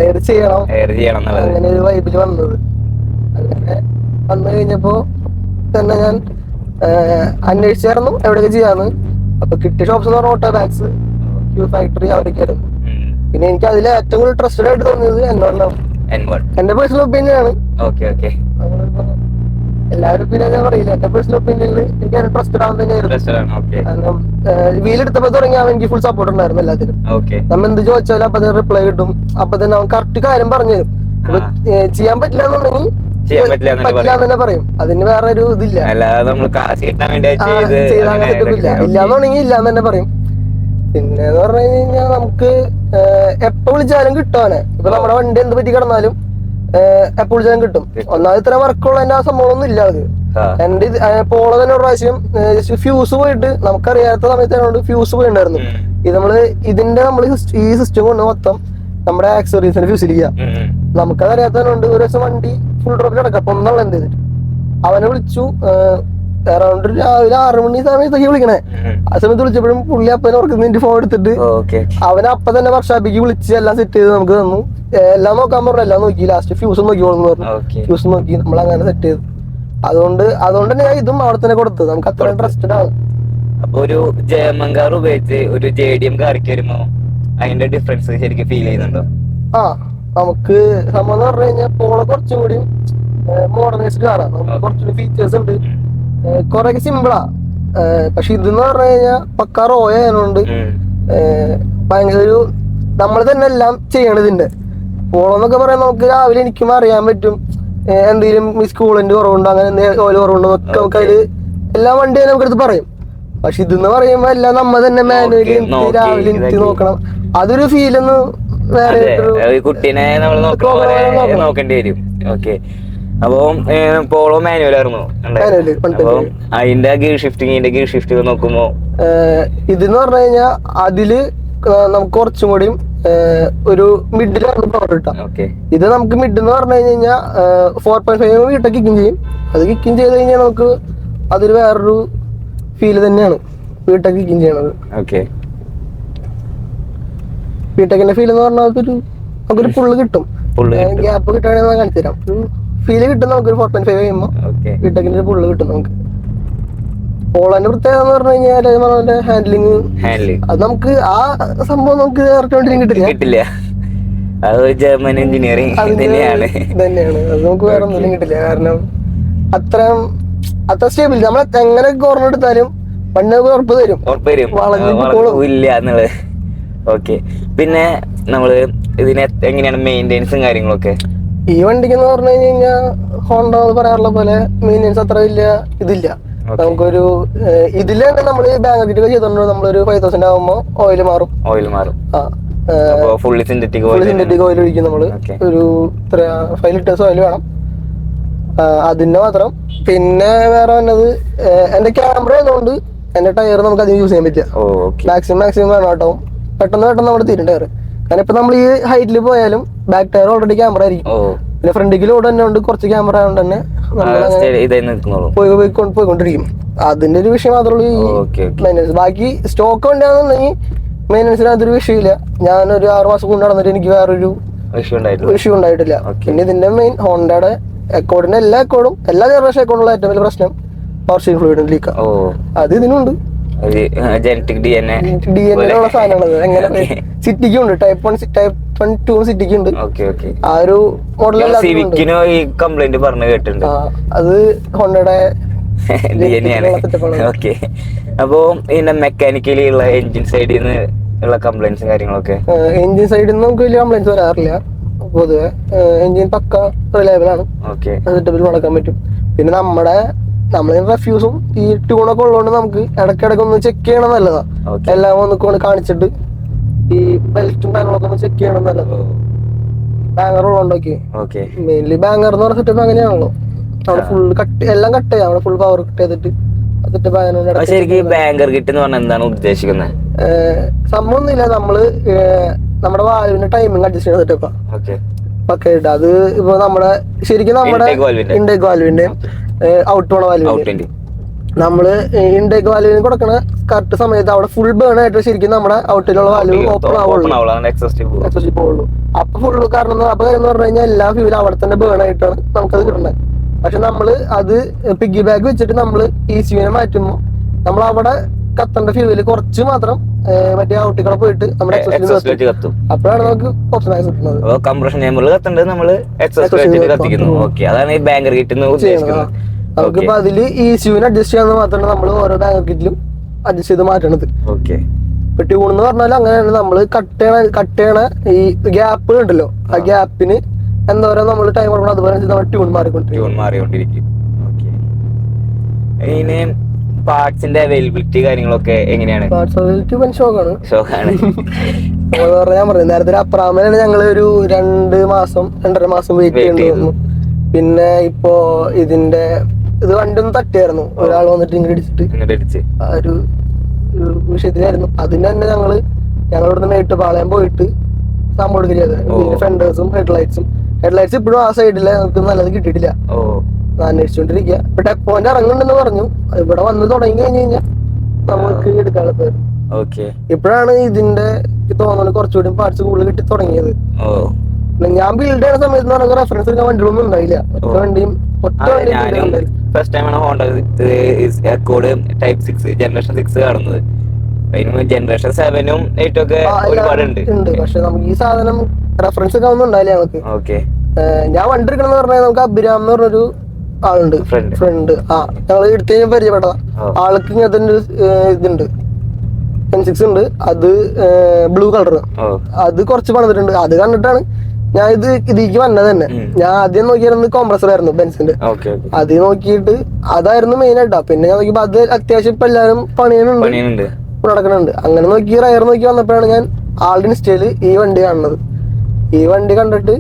എയർ ചെയ്യണം അങ്ങനെ ഒരു വൈബില് വന്നത്. അങ്ങനെ വന്നു കഴിഞ്ഞപ്പോ തന്നെ ഞാൻ അന്വേഷിച്ചായിരുന്നു എവിടെയൊക്കെ ചെയ്യാന്ന്. അപ്പൊ കിട്ടിയ ഷോപ്സ് എന്ന് പറഞ്ഞ ഓട്ടോ ബാഗ്സ്, Q ഫാക്ടറി, അവരൊക്കെയായിരുന്നു. പിന്നെ എനിക്ക് അതിൽ ഏറ്റവും കൂടുതൽ ട്രസ്റ്റഡ് ആയിട്ട് തോന്നിയത് എന്റെ പേഴ്സണൽ ഒപ്പീനിയൻ ആണ്. എല്ലാവരും പിന്നെ ഞാൻ പറയില്ല, എന്റെ പേഴ്സണൽ ഒപ്പീനിയനിൽ എനിക്ക് ട്രസ്റ്റഡ് ആവാൻ തന്നെയായിരുന്നു. കാരണം വീലെടുത്തപ്പോ തുടങ്ങി അവൻ എനിക്ക് ഫുൾ സപ്പോർട്ട് ഉണ്ടായിരുന്നു എല്ലാത്തിനും. നമ്മ എന്ത് ചോദിച്ചാലും അപ്പൊ തന്നെ റിപ്ലൈ കിട്ടും. അപ്പൊ തന്നെ അവൻ കറക്റ്റ് കാര്യം പറഞ്ഞു തരും. ചെയ്യാൻ പറ്റില്ല എന്നുണ്ടെങ്കിൽ പറ്റില്ല എന്ന് തന്നെ പറയും. അതിന് വേറെ ഒരു ഇതില്ല, ഇല്ലാന്നുണ്ടെങ്കിൽ ഇല്ലാന്ന് തന്നെ പറയും. പിന്നെ എന്ന് പറഞ്ഞു കഴിഞ്ഞാൽ നമുക്ക് എപ്പോ വിളിച്ചാലും കിട്ടുവാണ്. ഇപ്പൊ നമ്മുടെ വണ്ടി എന്ത് പറ്റി കിടന്നാലും എപ്പോ വിളിച്ചാലും കിട്ടും. ഒന്നാമത് ഇത്ര വർക്കുള്ള എന്റെ ആ സംഭവമൊന്നും ഇല്ല. അത് എന്റെ പോളോ തന്നെ ഒരു പ്രാവശ്യം ഫ്യൂസ് പോയിട്ട്, നമുക്കറിയാത്ത സമയത്ത് ഫ്യൂസ് പോയിട്ടുണ്ടായിരുന്നു. ഇത് നമ്മള് ഈ സിസ്റ്റം കൊണ്ട് മൊത്തം നമ്മുടെ ആക്സറീസിന് ഫ്യൂസ് ഇരിക്കുക. നമുക്കതറിയാത്തതുകൊണ്ട് ഒരു ദിവസം വണ്ടി ഫുൾ ഡ്രോപ്പിൽ കിടക്കാം. അപ്പൊ ഒന്നുള്ള എന്ത് ചെയ്തിട്ട് അവനെ വിളിച്ചു. അറൗണ്ട് രാവിലെ 6 മണി സമയത്തൊക്കെ വിളിക്കണേ. ആ സമയത്ത് വിളിച്ചപ്പോഴും പുള്ളി അപ്പനെ ഉറക്കുന്നതിന്റെ ഫോൺ എടുത്തിട്ട് അവനെ അപ്പൊ തന്നെ വർക്ക്ഷോപ്പിക്ക് വിളിച്ച് എല്ലാം സെറ്റ് ചെയ്ത് നമുക്ക് തന്നു. എല്ലാം നോക്കാൻ പറഞ്ഞു. എല്ലാം നോക്കി. ലാസ്റ്റ് ഫ്യൂസ് നോക്കിക്കോളെന്ന് പറഞ്ഞു. ഫ്യൂസ് നോക്കി നമ്മൾ അങ്ങനെ സെറ്റ് ചെയ്തു. അതുകൊണ്ട് തന്നെ ഞാൻ ഇതും അവിടെ തന്നെ കൊടുത്തത്. നമുക്ക് അത്രയും ട്രസ്റ്റഡ് ആണ്. അപ്പൊ ഒരു ജർമ്മൻ കാർ ഉപയോഗിച്ച് ഒരു JDM കാർക്ക് വരുമ്പോ അതിന്റെ ഡിഫറൻസ് ശരിക്കും ഫീൽ ചെയ്യുന്നുണ്ടോ? നമുക്ക് സംഭവം എന്ന് പറഞ്ഞു കഴിഞ്ഞാൽ പോളോ കുറച്ചും കൂടി മോഡേണൈസ്ഡ് കാറാണ്. നമുക്ക് കുറച്ചുകൂടി ഫീച്ചേഴ്സ് ഉണ്ട്. കൊറേയൊക്കെ സിമ്പിളാ. പക്ഷെ ഇതെന്ന് പറഞ്ഞു കഴിഞ്ഞാൽ പക്കാ റോയ ആയതുകൊണ്ട് ഭയങ്കര ഒരു നമ്മൾ തന്നെ എല്ലാം ചെയ്യണം. ഇതിന്റെ പോളോ എന്നൊക്കെ പറയാൻ നമുക്ക് രാവിലെ എനിക്കും അറിയാൻ പറ്റും എന്തെങ്കിലും സ്കൂളിന്റെ കുറവുണ്ടോ, അങ്ങനെ ഓയിൽ കുറവുണ്ടോ ഒക്കെ നമുക്ക് അതില് എല്ലാ വണ്ടിയും നമുക്കെടുത്ത് പറയും. പക്ഷെ ഇതെന്ന് പറയുമ്പോ എല്ലാം നമ്മ തന്നെ മാനുവലി രാവിലെ എനിക്ക് നോക്കണം. അതൊരു ഫീലൊന്ന് വേറെ കുട്ടീനെ നമ്മൾ നോക്കേണ്ടി വരും. ഓക്കെ, അപ്പൊ പോളോ മാനുവൽ ആയിരുന്നു. അതിന്റെ ഗിയർ ഷിഫ്റ്റിംഗ് നോക്കുമ്പോ ഇതെന്ന് പറഞ്ഞു കഴിഞ്ഞാൽ അതില് നമുക്ക് കുറച്ചും കൂടിയും ഒരു മിഡിലാണ് പവർ കിട്ടാം. ഇത് നമുക്ക് മിഡ് എന്ന് പറഞ്ഞു കഴിഞ്ഞാൽ 4.5 കിട്ടാൻ കിക്കിങ് ചെയ്യും. അത് കിക്കിങ് ചെയ്ത് കഴിഞ്ഞാൽ നമുക്ക് അതൊരു വേറൊരു ഫീല് തന്നെയാണ് വീട്ടൊക്കെ കിക്കിങ് ചെയ്യണത്. വീട്ടക്കിന്റെ ഫീൽ എന്ന് പറഞ്ഞാൽ നമുക്കൊരു പുള്ള് കിട്ടും. ഗ്യാപ്പ് കിട്ടുകയാണെങ്കിൽ കാണിച്ചു തരാം. ഫീല് കിട്ടും നമുക്കൊരു 4.5 കഴിയുമ്പോ വീട്ടക്കിന്റെ ഒരു പുള്ള് കിട്ടും നമുക്ക്. പോളോന്റെ പ്രത്യേകത എന്ന് പറഞ്ഞു കഴിഞ്ഞാൽ ഹാൻഡ്ലിങ്, അത് നമുക്ക് ആ സംഭവം നമുക്ക് കിട്ടില്ല. ജർമ്മൻ എഞ്ചിനീയറിംഗ് തന്നെയാണ്. അത് നമുക്ക് വേറെ ഒന്നും കിട്ടില്ല. കാരണം അത്ര സ്റ്റേബിൾ. നമ്മൾ എങ്ങനെ കോർണർ എടുത്താലും വണ്ടി ഉറപ്പ് തരും. ഇല്ല എന്നുള്ളത്. ഓക്കെ, പിന്നെ നമ്മള് ഇതിന് എങ്ങനെയാണ് മെയിൻ്റെനൻസും കാര്യങ്ങളൊക്കെ? ഈ വണ്ടിക്ക് എന്ന് പറഞ്ഞു കഴിഞ്ഞാൽ ഹോണ്ട എന്ന് പറയാറുള്ള പോലെ മെയിൻ്റെനൻസ് അത്ര വലിയ ഇതില്ല. നമുക്കൊരു ഇതില് തന്നെ നമ്മള് ബാങ്ക് ഒക്കെ ചെയ്തോണ്ട് നമ്മളൊരു 5000 ആകുമ്പോ ഓയിൽ മാറും. ഫുള്ളി സിന്തറ്റിക് ഓയിൽ ഒഴിക്കും നമ്മള്. ഒരു 5 ലിറ്റേഴ്സ് ഓയിൽ വേണം അതിന്റെ മാത്രം. പിന്നെ വേറെ വന്നത് എന്റെ ക്യാമറ ആയതുകൊണ്ട് എന്റെ ടയർ നമുക്ക് അധികം യൂസ് ചെയ്യാൻ പറ്റില്ല. മാക്സിമം വേണം കേട്ടോ. പെട്ടെന്ന് നമ്മുടെ തീരും ടയർ. കാരണം ഇപ്പൊ നമ്മൾ ഈ ഹൈറ്റിൽ പോയാലും ബാക്ക് ടയർ ഓൾറെഡി ക്യാമറ ആയിരിക്കും. പിന്നെ ഫ്രണ്ടിൽ ലോഡ് തന്നെ ഉണ്ട്, കുറച്ച് ക്യാമറ ആയതുകൊണ്ട് തന്നെ പോയിക്കൊണ്ടിരിക്കും. അതിന്റെ ഒരു വിഷയം മാത്രമേ ഉള്ളൂ ഈ മെയിൻ്റെനൻസ്. ബാക്കി സ്റ്റോക്ക് വണ്ടിയാണെന്നുണ്ടെങ്കിൽ മെയിൻ്റെനൻസിന് അതൊരു വിഷയമില്ല. ഞാനൊരു 6 മാസം കൊണ്ട് നടന്നിട്ട് എനിക്ക് വേറൊരു ഇഷ്യൂ ഉണ്ടായിട്ടില്ല. പിന്നെ ഇതിന്റെ മെയിൻ ഹോണ്ടയുടെ അക്കോർഡിന്റെ എല്ലാ ജനറേഷൻ അക്കോർഡുള്ള ഏറ്റവും വലിയ പ്രശ്നം പവർ സ്റ്റീരിംഗ് ഫ്ലൂയിഡ് ലീക്ക്. അത് ഇതിനുണ്ട്. DNA ഉള്ള സാധനമാണത്. എങ്ങനെ സിറ്റിക്കും ഉണ്ട്, ടൈപ്പ് 1 ടൈപ്പ് 2 സിറ്റിക്കും ഉണ്ട്. ആ ഒരു മോഡൽ കംപ്ലൈന്റ് പറഞ്ഞു കേട്ടിട്ടുണ്ട്. അത് ഹോണ്ടയുടെ അപ്പോ ഇതിന്റെ മെക്കാനിക്കലി ഉള്ള എഞ്ചിൻ സൈഡിൽ നിന്ന് ഉള്ള കംപ്ലൈന്റ്സും കാര്യങ്ങളൊക്കെ. എഞ്ചിൻ സൈഡിൽ നിന്ന് നമുക്ക് വലിയ കംപ്ലൈന്റ്സ് വരാറില്ല പൊതുവെ. എഞ്ചിൻ പക്ക റിലയബിൾ ആണ്, സെറ്റപ്പിൽ നടക്കാൻ പറ്റും. പിന്നെ നമ്മളെ റെഫ്യൂസും ഈ ട്യൂണൊക്കെ ഉള്ളതുകൊണ്ട് നമുക്ക് ഇടയ്ക്കിടയ്ക്ക് ഒന്ന് ചെക്ക് ചെയ്യണം നല്ലതാ. എല്ലാം ഒന്ന് കാണിച്ചിട്ട് ഈ ബെൽറ്റും ബാങ്ങറൊക്കെ ഒന്ന് ചെക്ക് ചെയ്യണം നല്ലതാ. ബാങ്ങർ ഉള്ളതുകൊണ്ടൊക്കെ മെയിൻലി ബാങ്ങർ എന്ന് പറഞ്ഞ സെറ്റപ്പ് അങ്ങനെയാണല്ലോ. അവിടെ ഫുൾ എല്ലാം കട്ട് ചെയ്യാം. അവിടെ ഫുൾ പവർ കട്ട് ചെയ്തിട്ട് ബാങ്കർ കിറ്റ് എന്ന് പറഞ്ഞാൽ എന്താണ് ഉദ്ദേശിക്കുന്നത്? സംഭവം ഒന്നുമില്ല, നമ്മുടെ വാൽവിന്റെ ടൈമിംഗ് അഡ്ജസ്റ്റ് ചെയ്യുന്ന സെറ്റപ്പാ പക്ക ഇട്ട്. അത് ഇപ്പൊ ശരിക്കും നമ്മുടെ ഇൻടേക്ക് വാൽവിന്റെ ഔട്ട് പോണ വാൽവിന്റെ നമ്മള് ഇൻടേക്ക് വാൽവിന് കൊടുക്കണ കറക്റ്റ് സമയത്ത് അവിടെ ഫുൾ ബേൺ ആയിട്ട് ശരിക്കും നമ്മുടെ ഔട്ടിലുള്ള വാൽവ് ഓപ്പൺ ആവുള്ളൂ. അപ്പൊ ഫുള്ള് കാരണം എന്ന് പറഞ്ഞു കഴിഞ്ഞാൽ എല്ലാ ഫ്യൂലും അവിടെ തന്നെ ബേൺ ആയിട്ടാണ് നമുക്കത് കിട്ടുന്നത്. പക്ഷെ നമ്മള് അത് പിഗ്ഗി ബാഗ് വെച്ചിട്ട് നമ്മള് ECU മാറ്റുമ്പോ നമ്മൾ അവിടെ കത്തേണ്ട ഫ്യൂവില് കുറച്ച് മാത്രം മറ്റേ ഔട്ടിക്കൂടെ പോയിട്ട് നമ്മുടെ അപ്പോഴാണ് നമുക്ക് ഓപ്ഷനായി കിട്ടുന്നത്. കംപ്രഷൻ ചേമ്പറിൽ കത്തേണ്ടത് നമ്മള് കത്തിക്കുന്നു. അതാണ് ഈ ബാങ്കർ കിറ്റ് ഉദ്ദേശിക്കുന്നത്. നമുക്കിപ്പോ അതില് ECU അഡ്ജസ്റ്റ് ചെയ്യാന്ന് മാത്രമാണ് നമ്മൾ ഓരോ ബാങ്കർ കിറ്റിലും അഡ്ജസ്റ്റ് ചെയ്ത് മാറ്റണത്. ഇപ്പൊ ട്യൂൺ എന്ന് പറഞ്ഞാൽ അങ്ങനെയാണ്. നമ്മള് കട്ട് ചെയ്യണ ഈ ഗ്യാപ്പ് ഉണ്ടല്ലോ, ആ ഗ്യാപ്പിന് എന്തോരം നമ്മൾ ടൈം കൊടുക്കണം, അതുപോലെ നമ്മൾ ട്യൂൺ മാറിക്കൊണ്ടിരിക്കും. പാർട്സിന്റെ അവൈലബിലിറ്റി കാര്യങ്ങളൊക്കെ എങ്ങനെയാണ്? പാർട്സ് അവൈലബിലിറ്റി ഷോക്കാണ്. ഞാൻ പറഞ്ഞു നേരത്തെ അപ്രാമനാണ് ഞങ്ങള് ഒരു 2.5 മാസം വെയിറ്റ് ചെയ്യേണ്ടി. പിന്നെ ഇപ്പോ ഇത് വണ്ടി ഒന്ന് തട്ടിയായിരുന്നു, ഒരാൾ വന്നിട്ട് ഇങ്ങോട്ട് ഇടിച്ചിട്ട് ആ ഒരു വിഷയത്തിലായിരുന്നു. അതിന് തന്നെ ഞങ്ങളിവിടുന്ന് നേരിട്ട് പാളയം പോയിട്ട് സംഭവം എടുക്കുക. ഫെൻഡേഴ്സും ഹെഡ്ലൈറ്റ്സ് ഇപ്പോഴും ആ സൈഡില് നമുക്ക് നല്ലത് കിട്ടിയിട്ടില്ല. അന്വേഷിച്ചോണ്ടിരിക്കുക. ഇപ്പൊ ഡെപ്പോന്റെ ഇറങ്ങുന്നുണ്ടെന്ന് പറഞ്ഞു. ഇവിടെ വന്ന് തുടങ്ങി കഴിഞ്ഞു കഴിഞ്ഞാൽ നമുക്ക് എടുക്കാനുള്ളത്. ഇപ്പോഴാണ് ഇതിന്റെ തോന്നുന്നു കുറച്ചുകൂടി പാർട്സ് കൂടുതൽ കിട്ടി തുടങ്ങിയത്. ഞാൻ ബിൽഡ് ചെയ്യുന്ന സമയത്ത് നമുക്ക് റെഫറൻസ് എടുക്കാൻ വണ്ടികളൊന്നും ഉണ്ടായില്ല. ഒറ്റ വണ്ടിയും ഫസ്റ്റ് ടൈമാണ് ഹോണ്ട അക്കോർഡ് ടൈപ്പ് 6 ജനറേഷൻ 6 കാണുന്നത്. ജനറേഷൻ 7ഉം 8 ഒക്കെ ഒരുപാടുണ്ട്. പക്ഷെ നമുക്ക് ഈ സാധനം റെഫറൻസ് ഒക്കെ ഒന്നും ഉണ്ടായില്ല ഞങ്ങൾക്ക്. ഞാൻ വണ്ടി എടുക്കണമെന്ന് പറഞ്ഞാൽ നമുക്ക് അഭിരാം എന്ന് പറഞ്ഞൊരു ആളുണ്ട്, ഫ്രണ്ട്. ഞങ്ങൾ എടുത്ത് കഴിഞ്ഞാൽ പരിചയപ്പെട്ടതാ. ആൾക്ക് ഇങ്ങനത്തെ ഇതുണ്ട്, N6 ഉണ്ട്. അത് ബ്ലൂ കളർ. അത് കുറച്ച് പണിതിട്ടുണ്ട്. അത് കണ്ടിട്ടാണ് ഞാൻ ഇതിലേക്ക് വന്നത് തന്നെ. ഞാൻ ആദ്യം നോക്കിയിരുന്നത് കോംപ്രസർ ആയിരുന്നു ബെൻസിന്റെ. അത് നോക്കിയിട്ട് അതായിരുന്നു മെയിൻ ആയിട്ടാ. പിന്നെ ഞാൻ നോക്കിയപ്പോ അത് അത്യാവശ്യം ഇപ്പൊ എല്ലാരും പണിയുന്നുണ്ട്, നടക്കുന്നുണ്ട്. അങ്ങനെ നോക്കി റയർ നോക്കി വന്നപ്പോഴാണ് ഞാൻ ആളുടെ ഇൻസ്റ്റയില് ഈ വണ്ടി കാണുന്നത്. ഈ വണ്ടി കണ്ടിട്ട്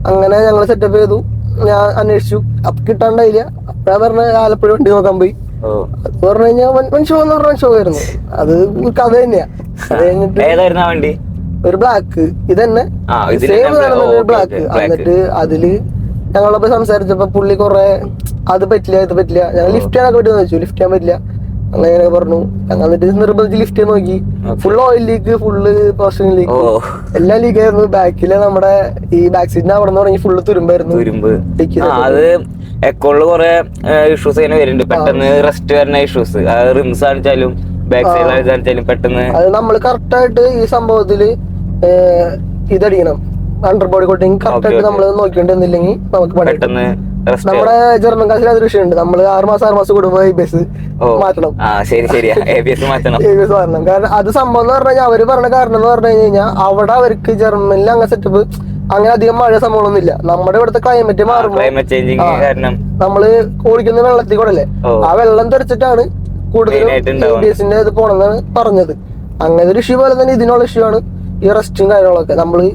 അങ്ങനെ ഞങ്ങൾ സെറ്റപ്പ് ചെയ്തു. ഞാൻ അന്വേഷിച്ചു, അപ്പൊ കിട്ടാണ്ടായില്ല. അപ്പഴാ പറഞ്ഞ ആലപ്പുഴ വണ്ടി നോക്കാൻ പോയി. അത് പറഞ്ഞു കഴിഞ്ഞാൽ വൻ ഷോ എന്ന് പറഞ്ഞ ഷോ ആയിരുന്നു. അത് കഥ തന്നെയാ. അത് കഴിഞ്ഞിട്ട് ഒരു ബ്ലാക്ക് ഇതന്നെ സെയിം ബ്ലാക്ക്. എന്നിട്ട് അതില് ഞങ്ങളപ്പോ സംസാരിച്ചപ്പോ പുള്ളി കൊറേ അത് പറ്റില്ല ഇത് പറ്റില്ല. ഞങ്ങൾ ലിഫ്റ്റ് ചെയ്യാനൊക്കെ പറ്റുമെന്ന് വെച്ചു. ലിഫ്റ്റ് ചെയ്യാൻ പറ്റില്ല അങ്ങനെ പറഞ്ഞു. ഞങ്ങൾ എന്നിട്ട് നിർബന്ധിച്ച് ലിഫ്റ്റ് ചെയ്ത് നോക്കി. Full oil leak, full portion leak, എല്ലാം ലീക്ക് ആയിരുന്നു. ബാക്കില് നമ്മുടെ ഈ ബാക്ക് സീറ്റിന് അവിടെ നിന്ന് തുടങ്ങി ഫുള്ള് തുരുമ്പായിരുന്നു. അത് എക്കോളില് കുറെ ഇഷ്യൂസ് ഇങ്ങനെ വരുന്നുണ്ട്. പെട്ടെന്ന് റെസ്റ്റ് വരുന്ന ഇഷ്യൂസ്, റിംസ് കാണിച്ചാലും ബാക്ക് സൈഡ് കാണിച്ചാലും പെട്ടെന്ന്. അത് നമ്മൾ കറക്റ്റ് ആയിട്ട് ഈ സംഭവത്തില് ഇതടിക്കണം, അണ്ടർ ബോഡി കോട്ടിങ് കറക്റ്റ് ആയിട്ട് നമ്മൾ നോക്കിക്കൊണ്ടിരുന്നില്ലെങ്കിൽ നമുക്ക് പെട്ടെന്ന്. നമ്മുടെ ജർമ്മൻ കാസിൽ അതൊരു വിഷയമുണ്ട്. നമ്മള് 6 മാസം കൂടുമ്പോ ABS മാറ്റണം. ABS മാറ്റണം. കാരണം അത് സംഭവം എന്ന് പറഞ്ഞു കഴിഞ്ഞാൽ അവര് പറഞ്ഞ കാരണം എന്ന് പറഞ്ഞു കഴിഞ്ഞാൽ അവിടെ അവർക്ക് ജർമ്മനിൽ അങ്ങനെ സെറ്റപ്പ് അങ്ങനെ അധികം മഴ സംഭവമൊന്നും ഇല്ല. നമ്മുടെ ഇവിടുത്തെ ക്ലൈമറ്റ് മാറുമ്പോൾ ക്ലൈമറ്റ് ചേഞ്ചിങ് കാരണം നമ്മള് ഓടിക്കുന്ന വെള്ളത്തിൽ കൂടെ അല്ലേ, ആ വെള്ളം തെറിച്ചിട്ടാണ് കൂടുതലും ABS-ന്റെ ഇത് പോണെന്നാണ് പറഞ്ഞത്. അങ്ങനെ ഒരു ഇഷ്യൂ പോലെ തന്നെ ഇതിനുള്ള ഇഷ്യൂ ആണ് ഈ റെസ്റ്റും കാര്യങ്ങളൊക്കെ. നമ്മള്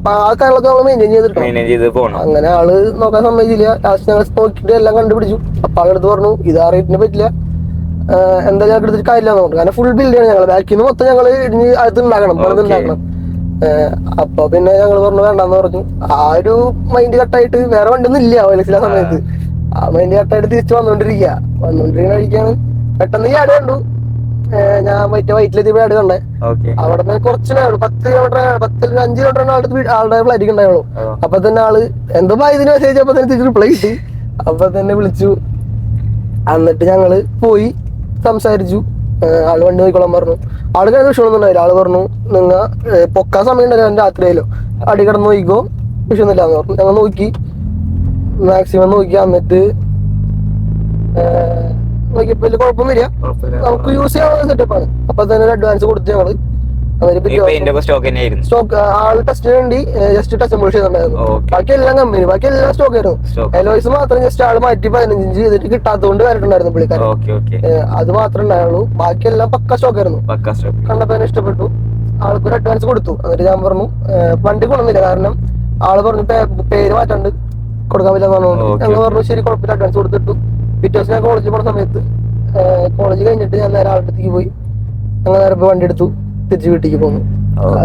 ആ കാര്യങ്ങളൊക്കെ നമ്മൾ മെയിൻറ്റെയിൻ ചെയ്തിട്ടുണ്ട്. അങ്ങനെ ആള് നോക്കാൻ സമ്മതിച്ചില്ല. ലാസ്റ്റ് ഞങ്ങൾ നോക്കിയിട്ട് എല്ലാം കണ്ടുപിടിച്ചു. അപ്പൊ ആളെടുത്ത് പറഞ്ഞു ഇത് ആ റേറ്റിന് പറ്റില്ല, എന്താ ഞങ്ങൾക്ക് എടുത്തിട്ട് കാര്യമില്ലാന്ന് പറഞ്ഞു. കാരണം ഫുൾ ബിൽഡ് ചെയ്യണം, ഞങ്ങൾ ബാക്കിൽ നിന്ന് മൊത്തം ഞങ്ങൾ ഇടിഞ്ഞ് അത് ഉണ്ടാക്കണം, പണിത് ഉണ്ടാക്കണം. അപ്പൊ പിന്നെ ഞങ്ങൾ പറഞ്ഞു വേണ്ടെന്ന് പറഞ്ഞു. ആ ഒരു മൈൻഡ് കട്ടായിട്ട് വേറെ വണ്ടിയൊന്നും ഇല്ല വയലസിലെ സമയത്ത്. ആ മൈൻഡ് കട്ടായിട്ട് തിരിച്ചു വന്നോണ്ടിരിക്കുന്ന വഴിക്കാണ് പെട്ടെന്ന് ഈ ആട് കണ്ടു. ഞാൻ വൈറ്റിലെത്തിയപ്പോ ആട് കണ്ടേ. അവിടെ നിന്ന് കുറച്ച് 10 കിലോമീറ്റർ 5 കിലോമീറ്റർ ആളുടെ ഫ്ലൈറ്റ് ഉണ്ടായുള്ളൂ. അപ്പൊ തന്നെ ആള് എന്തോ ഇതിന് മെസ്സേജ് അപ്പൊ തന്നെ തിരിച്ച് റിപ്ലൈ കിട്ടി. അപ്പൊ തന്നെ വിളിച്ചു. എന്നിട്ട് ഞങ്ങള് പോയി സംസാരിച്ചു. ആള് വണ്ടി നോക്കിക്കോളാൻ പറഞ്ഞു. ആള് കഴിഞ്ഞ വിഷയമൊന്നും ഉണ്ടായില്ല. ആള് പറഞ്ഞു നിങ്ങ പൊക്കാൻ സമയം ഉണ്ടായില്ല, രാത്രിയായാലോ അടി കിടന്ന് നോക്കിക്കോ, വിഷയമൊന്നുമില്ലാന്ന് പറഞ്ഞു. ഞങ്ങൾ നോക്കി, മാക്സിമം നോക്കി. എന്നിട്ട് നോക്കിയപ്പോ വലിയ കുഴപ്പമൊന്നുമില്ല, നമുക്ക് യൂസ് ചെയ്യാനുള്ള സെറ്റപ്പാണ്. അപ്പൊ തന്നെ ഒരു അഡ്വാൻസ് കൊടുത്തു ഞങ്ങള്. സ്റ്റോക്ക് ആള് ടെസ്റ്റിന് വേണ്ടി ജസ്റ്റ് ടച്ച് ചെയ്തിട്ടുണ്ടായിരുന്നു. ബാക്കി എല്ലാം കമ്പനി, ബാക്കി എല്ലാം സ്റ്റോക്ക് ആയിരുന്നു. എലോയ്സ് മാത്രം ജസ്റ്റ് ആള് മാറ്റി 15 ഇഞ്ച് ചെയ്തിട്ട് കിട്ടാത്തതുകൊണ്ട് വരട്ടുണ്ടായിരുന്നു പുള്ളിക്കാരൻ. അത് മാത്രമേ ഉണ്ടായുള്ളൂ, ബാക്കി എല്ലാം പക്ക സ്റ്റോക്ക് ആയിരുന്നു. കണ്ടപ്പോ തന്നെ ഇഷ്ടപ്പെട്ടു. ആൾക്കൊരു അഡ്വാൻസ് കൊടുത്തു. എന്നിട്ട് ഞാൻ പറഞ്ഞു വണ്ടി കൊണ്ടുവന്നില്ല, കാരണം ആള് പറഞ്ഞു പേര് മാറ്റാണ്ട് കൊടുക്കാൻ പറ്റില്ല എന്ന് പറഞ്ഞു. ഞങ്ങൾ പറഞ്ഞു ശരി കുഴപ്പമില്ല, അഡ്വാൻസ് കൊടുത്തിട്ടു. പിറ്റേ ദിവസം ഞാൻ കോളേജിൽ പോണ സമയത്ത് കോളേജ് കഴിഞ്ഞിട്ട് ഞാൻ നേരെ ആളുടെ അടുത്തേക്ക് പോയി. ഞങ്ങൾ നേരെ വണ്ടി എടുത്തു, തിരിച്ച് വീട്ടിലേക്ക് പോന്നു.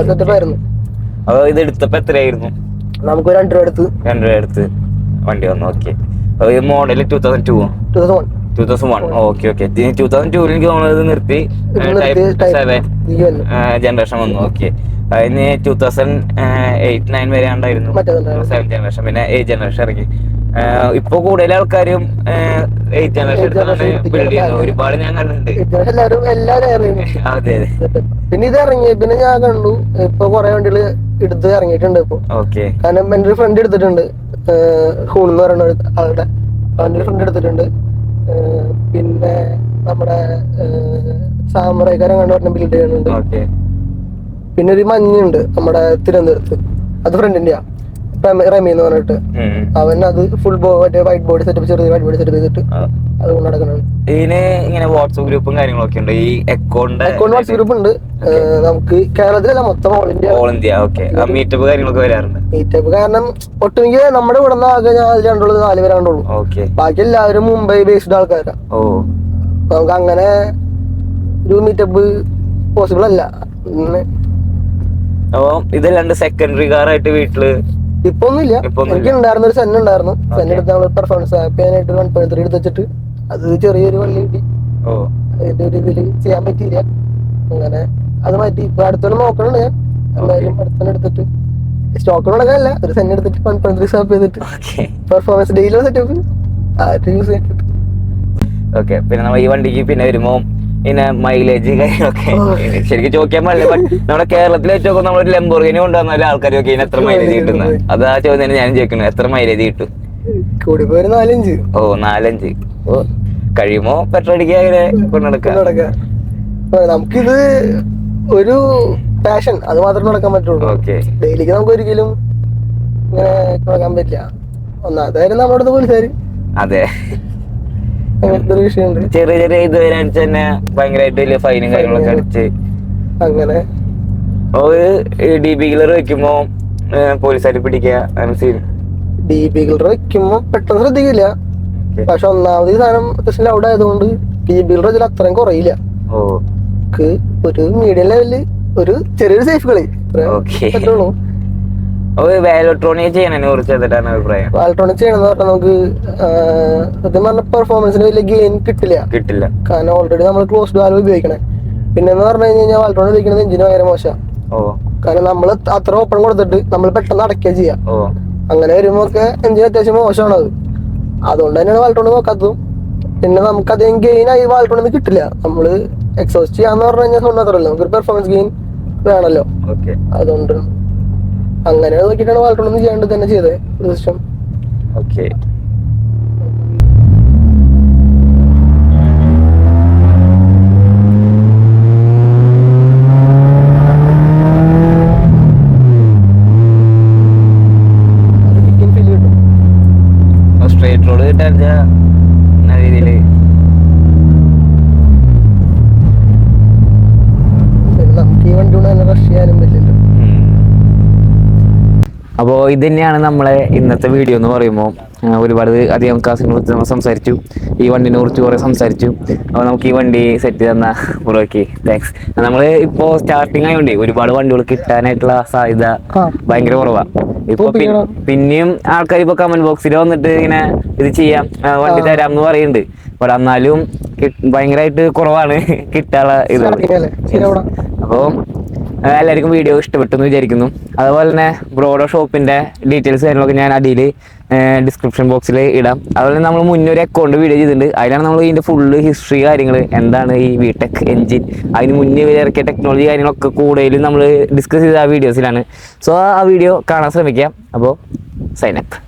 സെറ്റപ്പായിരുന്നു. ഇത് എടുത്തപ്പോ എത്രയായിരുന്നു? നമുക്ക് 2 രൂപ എടുത്ത് വണ്ടി വന്നു. Okay, model 2001. ഓക്കെ. 2002 എനിക്ക് തോന്നുന്നത് നിർത്തി ജനറേഷൻ വന്നു. ഓക്കെ, അതിന് 2008-9 വരെ ഉണ്ടായിരുന്നു 7 ജനറേഷൻ, പിന്നെ 8 ജനറേഷൻ ഇറങ്ങി. ഇപ്പൊ കൂടുതൽ ആൾക്കാരും 8 ജനറേഷൻ ബിൽഡ് ചെയ്യുന്നത് ഒരുപാട് ഞാൻ കണ്ടിട്ടുണ്ട്. അതെ. പിന്നെ ഇത് ഇറങ്ങി പിന്നെ ഞാൻ കണ്ടു ഇപ്പൊ കൊറേ വണ്ടികള് എടുത്ത് ഇറങ്ങിയിട്ടുണ്ട് ഇപ്പൊ. ഓക്കെ, കാരണം എന്റെ ഒരു ഫ്രണ്ട് എടുത്തിട്ടുണ്ട്, ഹൂൺ എന്ന് പറയുന്ന ആളുടെ അവന്റെ ഫ്രണ്ട് എടുത്തിട്ടുണ്ട്. പിന്നെ നമ്മുടെ സാമറൈക്കാരൻ കണ്ടു പറഞ്ഞ ബിൽഡ് ചെയ്യുന്നുണ്ട്. പിന്നെ ഒരു മഞ്ഞുണ്ട് നമ്മുടെ തിരുവനന്തപുരത്ത്, അത് ഫ്രണ്ടിന്റെയാ, റമി എന്ന് പറഞ്ഞിട്ട്. അവൻ അത് ഫുൾ വൈറ്റ് ബോഡി സെറ്റപ്പ്, ചെറിയ വൈറ്റ് ബോഡി സെറ്റപ്പ് ചെയ്തിട്ട് അതുകൊണ്ട് നടക്കുന്നുണ്ട്. ഇതിന് ഇങ്ങനെ വാട്സ്ആപ്പ് ഗ്രൂപ്പും കാര്യങ്ങളൊക്കെ ഉണ്ട്. ഈ അക്കൗണ്ട് വാട്സ്ആപ്പ് ഗ്രൂപ്പ് ഉണ്ട് നമുക്ക് കേരളത്തിലല്ല, മൊത്തം ഓൾ ഇന്ത്യ. മീറ്റപ്പ് കാര്യങ്ങളൊക്കെ വരാറുണ്ട്. മീറ്റപ്പ് കാരണം ഒട്ടുമിക്ക നമ്മുടെ ഇവിടെ നിന്ന് ആകെ ഞാൻ 4 പേരാണ്ടുള്ളൂ. ബാക്കി എല്ലാവരും മുംബൈ ബേസ്ഡ് ആൾക്കാരാ. നമുക്ക് അങ്ങനെ ഒരു മീറ്റപ്പ് പോസിബിൾ അല്ല. അപ്പൊ ഇതല്ലാണ്ട് സെക്കൻഡറി കാർ ആയിട്ട് വീട്ടില് ഇപ്പൊ ഒന്നുമില്ല. എനിക്ക് ഉണ്ടായിരുന്ന ഒരു സെൻ ഉണ്ടായിരുന്നു. സെൻ എടുത്ത് നമ്മള് പെർഫോമൻസ് ആയിട്ട് 1.3 എടുത്ത് വെച്ചിട്ട് അത് ചെറിയൊരു വള്ളി കിട്ടി. അതിന്റെ ഒരു ഇതില് ചെയ്യാൻ പറ്റിയില്ല. അങ്ങനെ അത് മാറ്റി. ഇപ്പൊ അടുത്തോളം നോക്കണം ഞാൻ എന്തായാലും. അടുത്തോളം എടുത്തിട്ട് സ്റ്റോക്കിനോടൊക്കെയല്ല, ഒരു സെൻ എടുത്തിട്ട് 1.3 സ്വാപ്പ് ചെയ്തിട്ട് പെർഫോമൻസ് ഡെയിലി സെറ്റപ്പ് യൂസ് ചെയ്തിട്ട്. ഓക്കെ, പിന്നെ നമ്മൾ ഈ വണ്ടിക്ക് പിന്നെ വരുമ്പോ പിന്നെ മൈലേജ് കാര്യങ്ങളൊക്കെ ശരിക്കും ചോദിക്കാൻ പാടില്ല. ബട്ട് നമ്മുടെ കേരളത്തിൽ വെച്ച് നോക്കുമ്പോൾ നമ്മളൊരു ലംബോർഗിനി കൊണ്ടുവന്നാലും ആൾക്കാർ നോക്കി എത്ര മൈലേജ് കിട്ടുന്നത്, അത് ആ ചോദ്യം തന്നെ ഞാനും ചോദിക്കുന്നത്. എത്ര മൈലേജ് കിട്ടും? കൂടി പോയി 4-5. 4-5. കഴിയുമ്പോ പെട്രോൾ അടിക്കുക അങ്ങനെ കൊണ്ടുനടക്കാം. നമുക്കിത് ഒരു പാഷൻ, അത് മാത്രമേ നടക്കാൻ പറ്റുള്ളൂ. ഡെയിലിക്ക് നമുക്ക് ഒരിക്കലും ഇങ്ങനെ നടക്കാൻ പറ്റില്ല. ഒന്നാമതായാലും നമ്മുടെ അടുത്ത് പോലീസുകാര്. അതെ, അങ്ങനത്തെ ഒരു വിഷയമുണ്ട്. ചെറിയ ഇത് വരാനിച്ച് തന്നെ ഭയങ്കരമായിട്ട് വലിയ ഫൈനും കാര്യങ്ങളൊക്കെ അടിച്ച് അങ്ങനെ DB കില്ലർ വെക്കുമ്പോ പോലീസുകാർ പിടിക്കുക. DB കില്ലർ വെക്കുമ്പോ പെട്ടെന്ന് ശ്രദ്ധിക്കില്ല. പക്ഷെ ഒന്നാമത് ഈ സാധനം അത്യാവശ്യം ലൗഡ് ആയതുകൊണ്ട് DB കില്ലർ വെച്ചാൽ അത്രയും കുറയില്ല. ഒരു മീഡിയം ലെവലില് ഒരു ചെറിയൊരു സേഫ് കളി പറ്റുള്ളൂ. വാലട്രോണിക് ചെയ്യണതിനെ കുറിച്ച് എന്താണ് അഭിപ്രായം? വാലട്രോണിക് ചെയ്യണമെന്ന് പറഞ്ഞാൽ നമുക്ക് സത്യം പറഞ്ഞ പെർഫോമൻസിന് വലിയ ഗെയിൻ കിട്ടില്ല. കാരണം ഓൾറെഡി നമ്മൾ ക്ലോസ്ഡ് വാൽവ് ഉപയോഗിക്കണേ. പിന്നെ എന്ന് പറഞ്ഞു കഴിഞ്ഞാൽ വാലട്രോണിക് ഉപയോഗിക്കുന്നത് എഞ്ചിന് ഭയങ്കര മോശം. കാരണം നമ്മൾ അത്ര ഓപ്പൺ കൊടുത്തിട്ട് നമ്മൾ പെട്ടെന്ന് അടയ്ക്കുക ചെയ്യാം. അങ്ങനെ വരുമ്പോ ഒക്കെ എഞ്ചിന് അത്യാവശ്യം മോശമാണ് അത്. അതുകൊണ്ട് തന്നെയാണ് വാലട്രോണിക് നോക്കാത്തതും. പിന്നെ നമുക്ക് അധികം ഗെയിൻ ആയി വാലട്രോണിക് കിട്ടില്ല. നമ്മള് എക്സോസ്റ്റ് ചെയ്യാന്ന് പറഞ്ഞു കഴിഞ്ഞാൽ സൗണ്ട് മാത്രമല്ല, നമുക്കൊരു പെർഫോമൻസ് ഗെയിൻ വേണമല്ലോ. അതുകൊണ്ട് അങ്ങനെ നോക്കിയിട്ടാണ് വാലട്രോണിക് ചെയ്യാണ്ട് തന്നെ ചെയ്തത് സിസ്റ്റം. ഓക്കെ, പറ്റുക എന്ന രീതിയിൽ. നമുക്ക് ഈ വണ്ടി കൊണ്ട് തന്നെ റഷ് ചെയ്യാനും പറ്റില്ല. അപ്പോൾ ഇത് തന്നെയാണ് നമ്മളെ ഇന്നത്തെ വീഡിയോ എന്ന് പറയുമ്പോൾ. ഒരുപാട് അധികം കാസിനെ കുറിച്ച് നമ്മൾ സംസാരിച്ചു, ഈ വണ്ടിനെ കുറിച്ച് കുറേ സംസാരിച്ചു. അപ്പോൾ നമുക്ക് ഈ വണ്ടി സെറ്റ് തന്ന ബ്രോയ്ക്ക് താങ്ക്സ്. നമ്മൾ ഇപ്പോൾ സ്റ്റാർട്ടിങ് ആയതുകൊണ്ട് ഒരുപാട് വണ്ടികൾ കിട്ടാനായിട്ടുള്ള സാധ്യത ഭയങ്കര കുറവാണ്. ഇപ്പൊ പിന്നെയും ആൾക്കാർ ഇപ്പൊ കമന്റ് ബോക്സിൽ വന്നിട്ട് ഇങ്ങനെ ഇത് ചെയ്യാം, വണ്ടി തരാം എന്ന് പറയുന്നുണ്ട്. പക്ഷെ എന്നാലും ഭയങ്കരമായിട്ട് കുറവാണ് കിട്ടാനുള്ള ഇത്. അപ്പോൾ എല്ലാവർക്കും വീഡിയോ ഇഷ്ടപ്പെട്ടെന്ന് വിചാരിക്കുന്നു. അതുപോലെ തന്നെ ബ്രോയുടെ ഷോപ്പിന്റെ ഡീറ്റെയിൽസ് കാര്യങ്ങളൊക്കെ ഞാൻ അടിയിൽ ഡിസ്ക്രിപ്ഷൻ ബോക്സിൽ ഇടാം. അതുപോലെ നമ്മൾ മുന്നേ ഒരു അക്കൗണ്ട് വീഡിയോ ചെയ്തിട്ടുണ്ട്. അതിലാണ് നമ്മൾ ഇതിന്റെ ഫുള്ള് ഹിസ്റ്ററി കാര്യങ്ങൾ, എന്താണ് ഈ VTEC എഞ്ചിൻ, അതിന് മുന്നേ ഇറക്കിയ ടെക്നോളജി കാര്യങ്ങളൊക്കെ കൂടുതലും നമ്മൾ ഡിസ്കസ് ചെയ്ത ആ വീഡിയോസിലാണ്. സോ ആ വീഡിയോ കാണാൻ ശ്രമിക്കാം. അപ്പോൾ സൈൻ അപ്പ്.